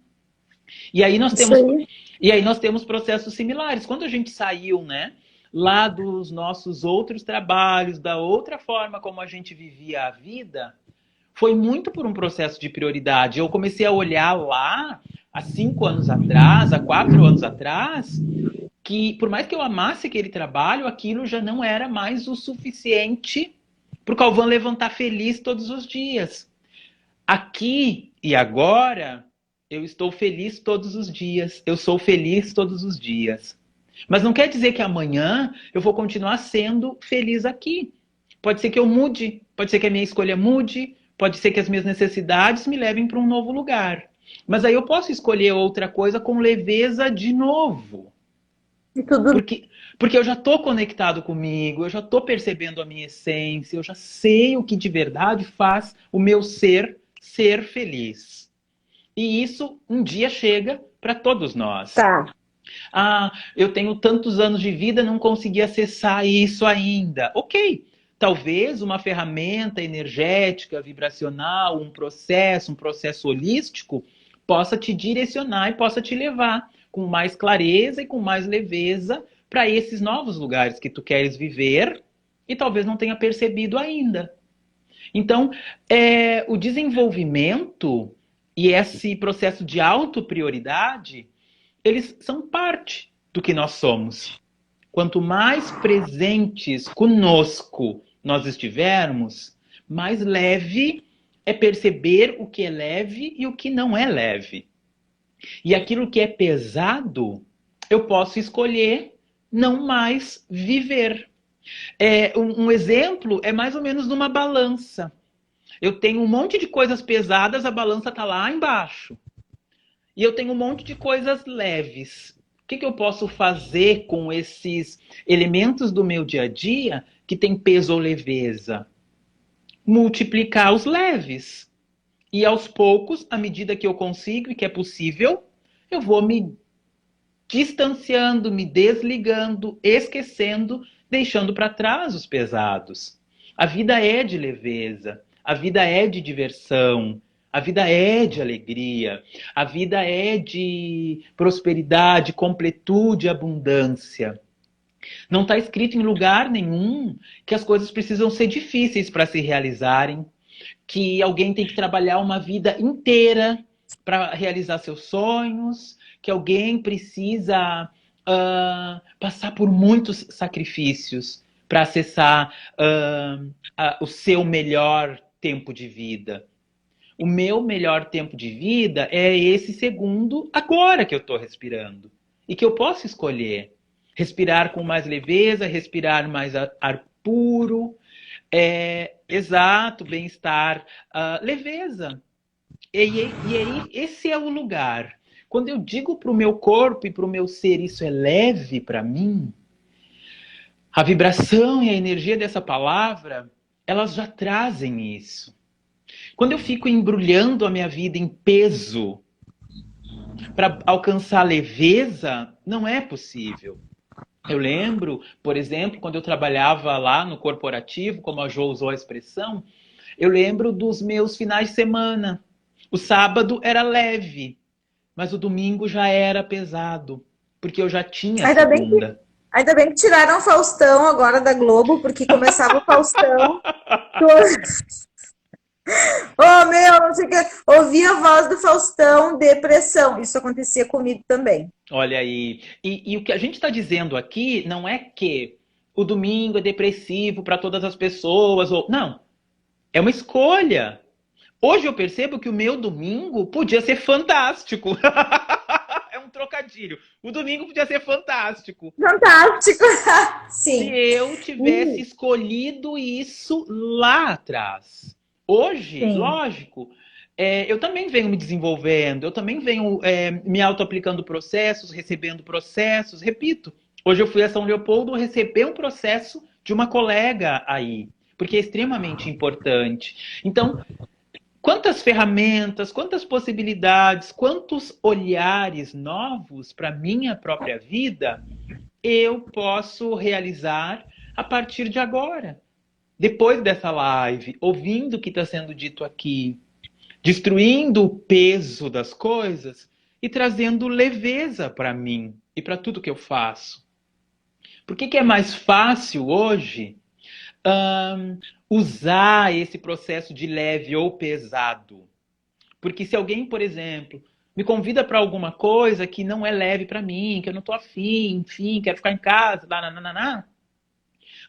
E aí nós temos processos similares. Quando a gente saiu, né, lá dos nossos outros trabalhos, da outra forma como a gente vivia a vida, foi muito por um processo de prioridade. Eu comecei a olhar lá, há 5 anos atrás, há 4 anos atrás, que por mais que eu amasse aquele trabalho, aquilo já não era mais o suficiente para o Calvin levantar feliz todos os dias. Aqui e agora, eu estou feliz todos os dias. Eu sou feliz todos os dias. Mas não quer dizer que amanhã eu vou continuar sendo feliz aqui. Pode ser que eu mude, pode ser que a minha escolha mude, pode ser que as minhas necessidades me levem para um novo lugar. Mas aí eu posso escolher outra coisa com leveza de novo. E tudo Porque, porque eu já estou conectado comigo, eu já estou percebendo a minha essência, eu já sei o que de verdade faz o meu ser feliz. E isso um dia chega para todos nós. tá. Ah, eu tenho tantos anos de vida, não consegui acessar isso ainda. Ok, talvez uma ferramenta energética, vibracional, um processo holístico, possa te direcionar e possa te levar com mais clareza e com mais leveza para esses novos lugares que tu queres viver e talvez não tenha percebido ainda. Então, o desenvolvimento e esse processo de autoprioridade, eles são parte do que nós somos. Quanto mais presentes conosco nós estivermos, mais leve é perceber o que é leve e o que não é leve. E aquilo que é pesado, eu posso escolher não mais viver. Um exemplo é mais ou menos numa balança. Eu tenho um monte de coisas pesadas, a balança está lá embaixo. E eu tenho um monte de coisas leves. O que eu posso fazer com esses elementos do meu dia a dia que tem peso ou leveza? Multiplicar os leves. E aos poucos, à medida que eu consigo e que é possível, eu vou me distanciando, me desligando, esquecendo, deixando para trás os pesados. A vida é de leveza, a vida é de diversão, a vida é de alegria, a vida é de prosperidade, completude, abundância. Não está escrito em lugar nenhum que as coisas precisam ser difíceis para se realizarem, que alguém tem que trabalhar uma vida inteira para realizar seus sonhos, que alguém precisa passar por muitos sacrifícios para acessar o seu melhor tempo de vida. O meu melhor tempo de vida é esse segundo agora que eu estou respirando. E que eu posso escolher. Respirar com mais leveza, respirar mais ar puro. Exato, bem-estar, leveza. E aí, esse é o lugar. Quando eu digo para o meu corpo e para o meu ser, isso é leve para mim, a vibração e a energia dessa palavra, elas já trazem isso. Quando eu fico embrulhando a minha vida em peso para alcançar leveza, não é possível. Eu lembro, por exemplo, quando eu trabalhava lá no corporativo, como a Jo usou a expressão, eu lembro dos meus finais de semana. O sábado era leve, mas o domingo já era pesado, porque eu já tinha Ainda bem que, segunda. ainda bem que tiraram o Faustão agora da Globo, porque começava o Faustão. Oh, meu, não sei o que. Ouvia a voz do Faustão, depressão. Isso acontecia comigo também. Olha aí. E o que a gente está dizendo aqui não é que o domingo é depressivo para todas as pessoas. Não. É uma escolha. Hoje eu percebo que o meu domingo podia ser fantástico. É um trocadilho. O domingo podia ser fantástico. Fantástico. Se Sim. eu tivesse escolhido isso lá atrás. Hoje, Sim. lógico, eu também venho me desenvolvendo, eu também venho me auto-aplicando processos, recebendo processos. Repito, hoje eu fui a São Leopoldo receber um processo de uma colega aí, porque é extremamente importante. Então, quantas ferramentas, quantas possibilidades, quantos olhares novos para a minha própria vida eu posso realizar a partir de agora. Depois dessa live, ouvindo o que está sendo dito aqui, destruindo o peso das coisas e trazendo leveza para mim e para tudo que eu faço. Por que é mais fácil hoje usar esse processo de leve ou pesado? Porque se alguém, por exemplo, me convida para alguma coisa que não é leve para mim, que eu não estou afim, enfim, quero ficar em casa, lá.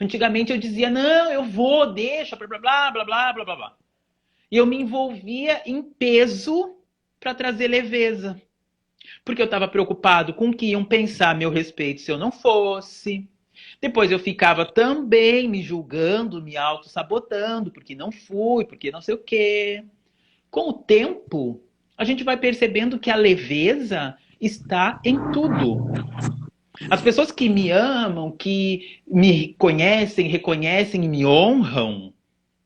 Antigamente eu dizia, não, eu vou, deixa, blá, blá, blá, blá, blá, blá, blá, blá. E eu me envolvia em peso para trazer leveza. Porque eu estava preocupado com o que iam pensar a meu respeito se eu não fosse. Depois eu ficava também me julgando, me auto-sabotando, porque não fui, porque não sei o quê. Com o tempo, a gente vai percebendo que a leveza está em tudo. As pessoas que me amam, que me conhecem, reconhecem e me honram,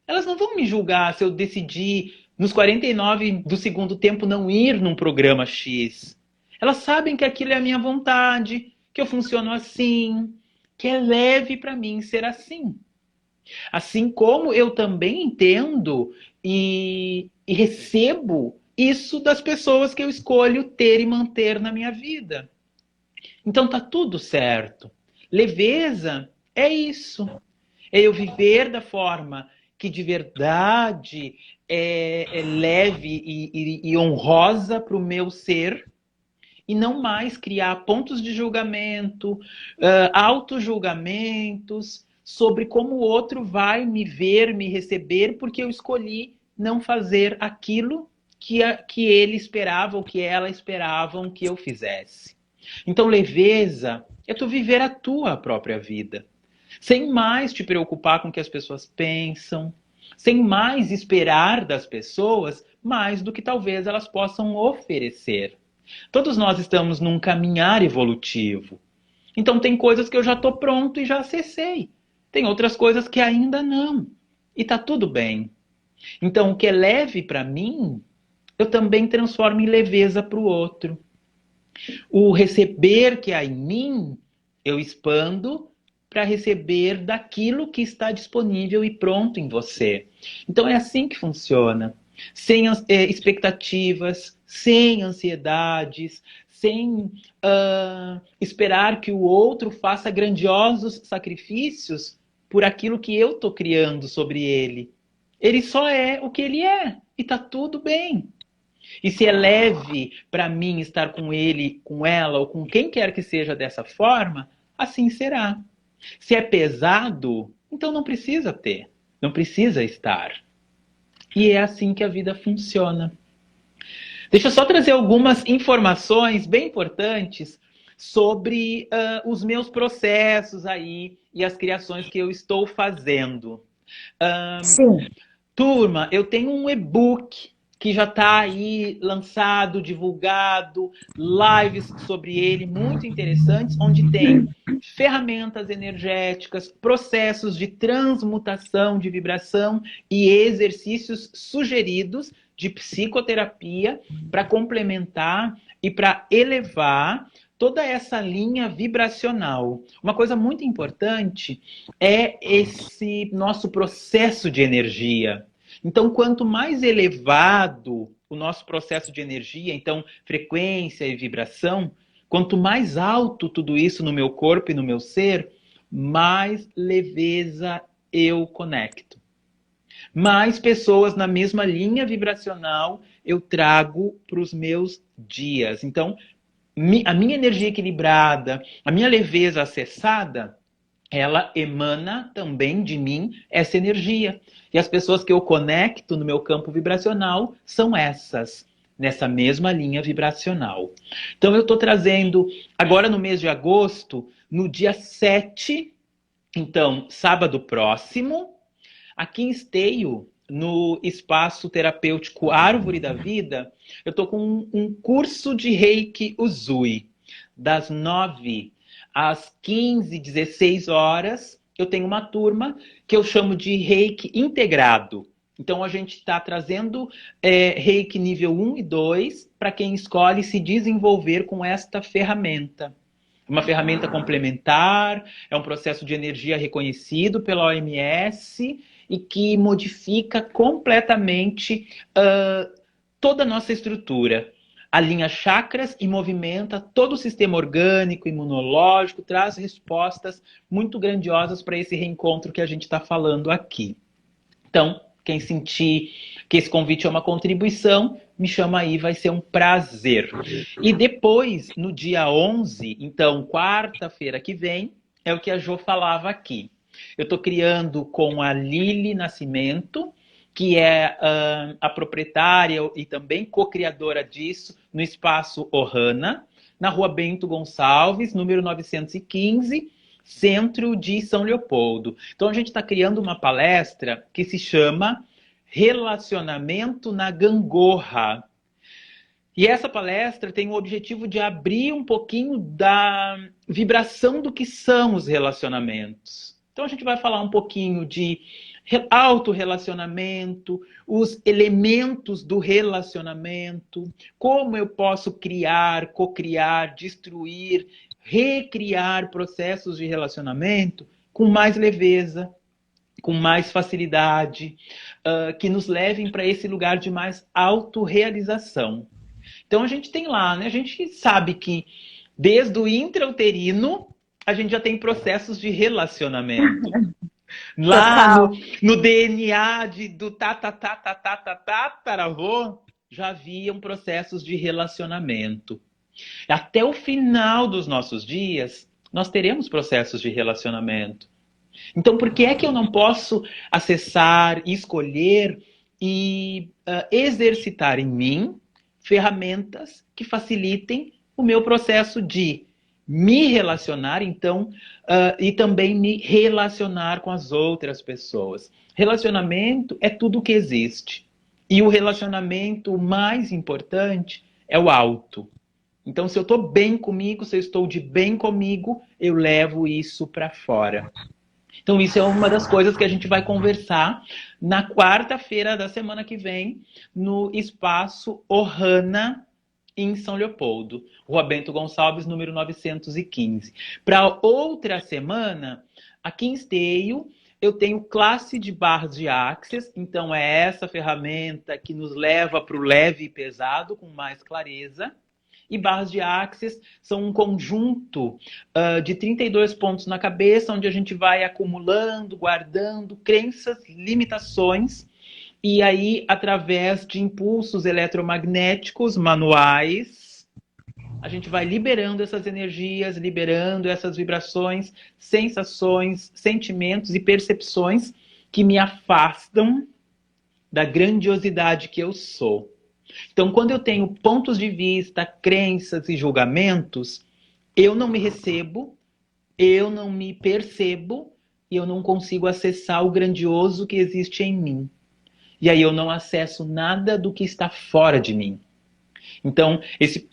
elas não vão me julgar se eu decidir, nos 49 do segundo tempo, não ir num programa X. Elas sabem que aquilo é a minha vontade, que eu funciono assim, que é leve para mim ser assim. Assim como eu também entendo e recebo isso das pessoas que eu escolho ter e manter na minha vida. Então tá tudo certo. Leveza é isso. É eu viver da forma que de verdade é leve e honrosa para o meu ser e não mais criar pontos de julgamento, auto-julgamentos sobre como o outro vai me ver, me receber, porque eu escolhi não fazer aquilo que ele esperava ou que ela esperavam que eu fizesse. Então, leveza é tu viver a tua própria vida, sem mais te preocupar com o que as pessoas pensam, sem mais esperar das pessoas mais do que talvez elas possam oferecer. Todos nós estamos num caminhar evolutivo. Então tem coisas que eu já estou pronto e já acessei. Tem outras coisas que ainda não. E tá tudo bem. Então o que é leve para mim, eu também transformo em leveza para o outro. O receber que há em mim, eu expando para receber daquilo que está disponível e pronto em você. Então é assim que funciona. Sem expectativas, sem ansiedades, sem esperar que o outro faça grandiosos sacrifícios por aquilo que eu estou criando sobre ele. Ele só é o que ele é e tá tudo bem. E se é leve para mim estar com ele, com ela ou com quem quer que seja dessa forma, assim será. Se é pesado, então não precisa ter, não precisa estar. E é assim que a vida funciona. Deixa eu só trazer algumas informações bem importantes sobre os meus processos aí e as criações que eu estou fazendo. Sim. Turma, eu tenho um e-book que já está aí lançado, divulgado, lives sobre ele muito interessantes, onde tem ferramentas energéticas, processos de transmutação de vibração e exercícios sugeridos de psicoterapia para complementar e para elevar toda essa linha vibracional. Uma coisa muito importante é esse nosso processo de energia. Então, quanto mais elevado o nosso processo de energia, então frequência e vibração, quanto mais alto tudo isso no meu corpo e no meu ser, mais leveza eu conecto. Mais pessoas na mesma linha vibracional eu trago para os meus dias. Então, a minha energia equilibrada, a minha leveza acessada, ela emana também de mim essa energia. E as pessoas que eu conecto no meu campo vibracional são essas, nessa mesma linha vibracional. Então eu estou trazendo, agora no mês de agosto, no dia 7, então, sábado próximo, aqui em Esteio, no espaço terapêutico Árvore da Vida, eu estou com um curso de Reiki Usui, das 9 às 15, 16 horas, eu tenho uma turma que eu chamo de Reiki integrado. Então a gente está trazendo Reiki nível 1 e 2 para quem escolhe se desenvolver com esta ferramenta. Uma ferramenta complementar, é um processo de energia reconhecido pela OMS e que modifica completamente toda a nossa estrutura. Alinha chakras e movimenta todo o sistema orgânico, imunológico, traz respostas muito grandiosas para esse reencontro que a gente está falando aqui. Então, quem sentir que esse convite é uma contribuição, me chama aí, vai ser um prazer. E depois, no dia 11, então, quarta-feira que vem, é o que a Jo falava aqui. Eu estou criando com a Lili Nascimento, que é a proprietária e também co-criadora disso, no Espaço Ohana, na Rua Bento Gonçalves, número 915, centro de São Leopoldo. Então a gente está criando uma palestra que se chama Relacionamento na Gangorra. E essa palestra tem o objetivo de abrir um pouquinho da vibração do que são os relacionamentos. Então a gente vai falar um pouquinho de autorrelacionamento, os elementos do relacionamento, como eu posso criar, cocriar, destruir, recriar processos de relacionamento com mais leveza, com mais facilidade, que nos levem para esse lugar de mais autorrealização. Então a gente tem lá, né? A gente sabe que desde o intrauterino a gente já tem processos de relacionamento. Lá no DNA do tataravô já haviam processos de relacionamento. Até o final dos nossos dias, nós teremos processos de relacionamento. Então, por que é que eu não posso acessar, escolher e exercitar em mim ferramentas que facilitem o meu processo de me relacionar, então, e também me relacionar com as outras pessoas. Relacionamento é tudo que existe. E o relacionamento mais importante é o auto. Então, se eu estou bem comigo, se eu estou de bem comigo, eu levo isso para fora. Então, isso é uma das coisas que a gente vai conversar na quarta-feira da semana que vem, no Espaço Ohana, em São Leopoldo, Rua Bento Gonçalves, número 915. Para outra semana, aqui em Esteio, eu tenho classe de barras de Axis, então é essa ferramenta que nos leva para o leve e pesado com mais clareza. E barras de Axis são um conjunto de 32 pontos na cabeça, onde a gente vai acumulando, guardando crenças, limitações, e aí, através de impulsos eletromagnéticos manuais, a gente vai liberando essas energias, liberando essas vibrações, sensações, sentimentos e percepções que me afastam da grandiosidade que eu sou. Então, quando eu tenho pontos de vista, crenças e julgamentos, eu não me recebo, eu não me percebo e eu não consigo acessar o grandioso que existe em mim. E aí eu não acesso nada do que está fora de mim. Então, esse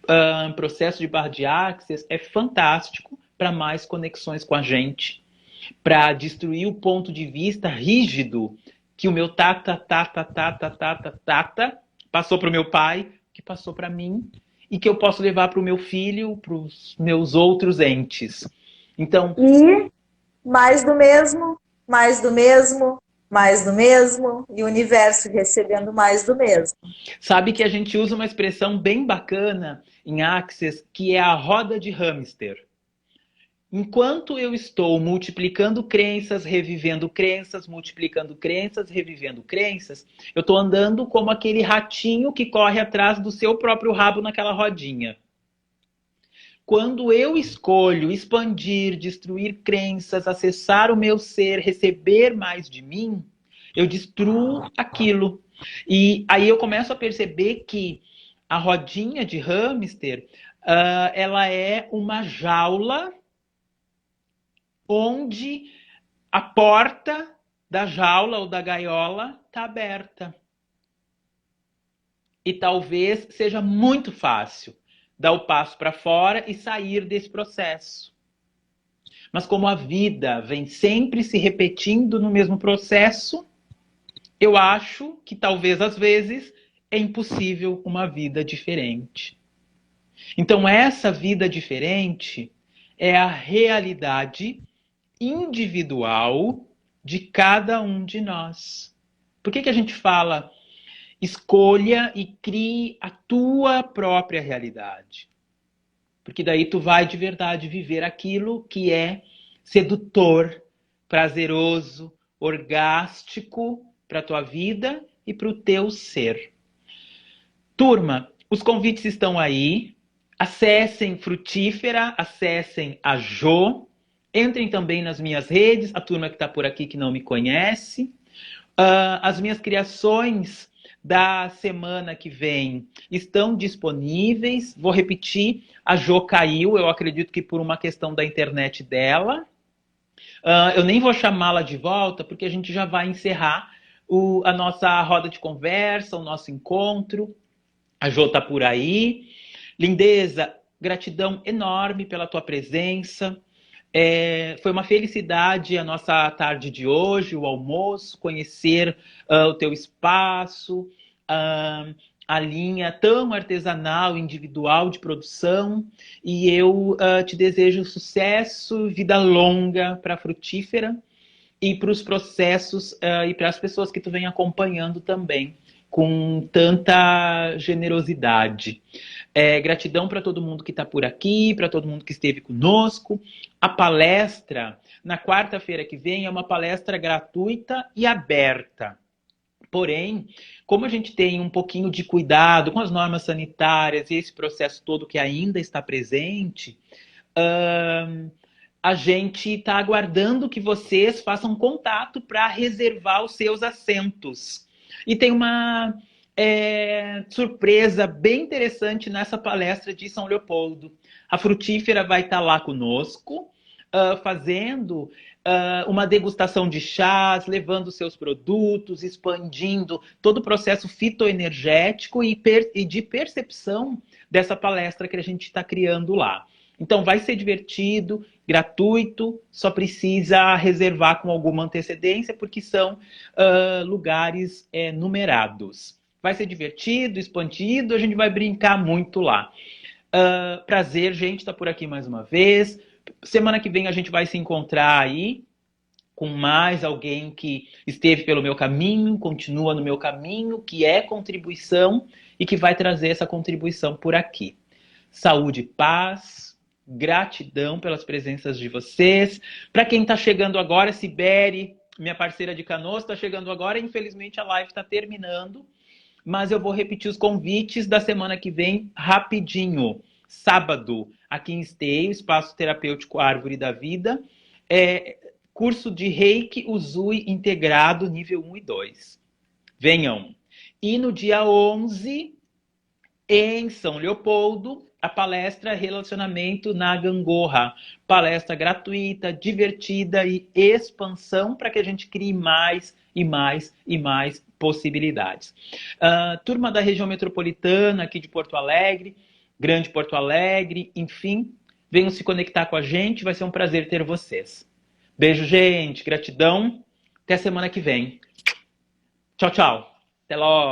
processo de barra de Axis é fantástico para mais conexões com a gente, para destruir o ponto de vista rígido que o meu tata passou para o meu pai, que passou para mim, e que eu posso levar para o meu filho, para os meus outros entes. Então, e mais do mesmo, mais do mesmo, mais do mesmo, e o universo recebendo mais do mesmo. Sabe que a gente usa uma expressão bem bacana em Axis, que é a roda de hamster. Enquanto eu estou multiplicando crenças, revivendo crenças, multiplicando crenças, revivendo crenças, eu estou andando como aquele ratinho que corre atrás do seu próprio rabo naquela rodinha. Quando eu escolho expandir, destruir crenças, acessar o meu ser, receber mais de mim, eu destruo aquilo. E aí eu começo a perceber que a rodinha de hamster, ela é uma jaula onde a porta da jaula ou da gaiola está aberta. E talvez seja muito fácil dar o passo para fora e sair desse processo. Mas como a vida vem sempre se repetindo no mesmo processo, eu acho que talvez às vezes é impossível uma vida diferente. Então essa vida diferente é a realidade individual de cada um de nós. Por que a gente fala escolha e crie a tua própria realidade? Porque daí tu vai de verdade viver aquilo que é sedutor, prazeroso, orgástico para a tua vida e para o teu ser. Turma, os convites estão aí. Acessem Frutífera, acessem a Jo. Entrem também nas minhas redes, a turma que está por aqui que não me conhece. As minhas criações da semana que vem estão disponíveis. Vou repetir, a Jo caiu, eu acredito que por uma questão da internet dela. Eu nem vou chamá-la de volta, porque a gente já vai encerrar a nossa roda de conversa, o nosso encontro. A Jô tá por aí. Lindeza, gratidão enorme pela tua presença. Foi uma felicidade a nossa tarde de hoje, o almoço, conhecer o teu espaço, a linha tão artesanal, individual de produção. E eu te desejo sucesso, vida longa para a Frutífera e para os processos e para as pessoas que tu vem acompanhando também com tanta generosidade. Gratidão para todo mundo que está por aqui, para todo mundo que esteve conosco. A palestra, na quarta-feira que vem, é uma palestra gratuita e aberta. Porém, como a gente tem um pouquinho de cuidado com as normas sanitárias e esse processo todo que ainda está presente, a gente está aguardando que vocês façam contato para reservar os seus assentos. E tem uma surpresa bem interessante nessa palestra de São Leopoldo. A Frutífera vai estar lá conosco, fazendo uma degustação de chás, levando seus produtos, expandindo todo o processo fitoenergético e de percepção dessa palestra que a gente está criando lá. Então vai ser divertido, gratuito, só precisa reservar com alguma antecedência, porque são lugares numerados. Vai ser divertido, expandido, a gente vai brincar muito lá. Prazer, gente, estar por aqui mais uma vez. Semana que vem a gente vai se encontrar aí com mais alguém que esteve pelo meu caminho, continua no meu caminho, que é contribuição e que vai trazer essa contribuição por aqui. Saúde e paz, gratidão pelas presenças de vocês. Para quem está chegando agora, Sibeli, minha parceira de Canoas, está chegando agora. Infelizmente a live está terminando, mas eu vou repetir os convites da semana que vem rapidinho. Sábado, aqui em Esteio, Espaço Terapêutico Árvore da Vida, curso de Reiki Usui integrado, nível 1 e 2. Venham. E no dia 11, em São Leopoldo, a palestra Relacionamento na Gangorra. Palestra gratuita, divertida e expansão para que a gente crie mais e mais e mais possibilidades. Turma da região metropolitana, aqui de Porto Alegre, Grande Porto Alegre, enfim, venham se conectar com a gente, vai ser um prazer ter vocês. Beijo, gente, gratidão, até semana que vem. Tchau, tchau. Até logo.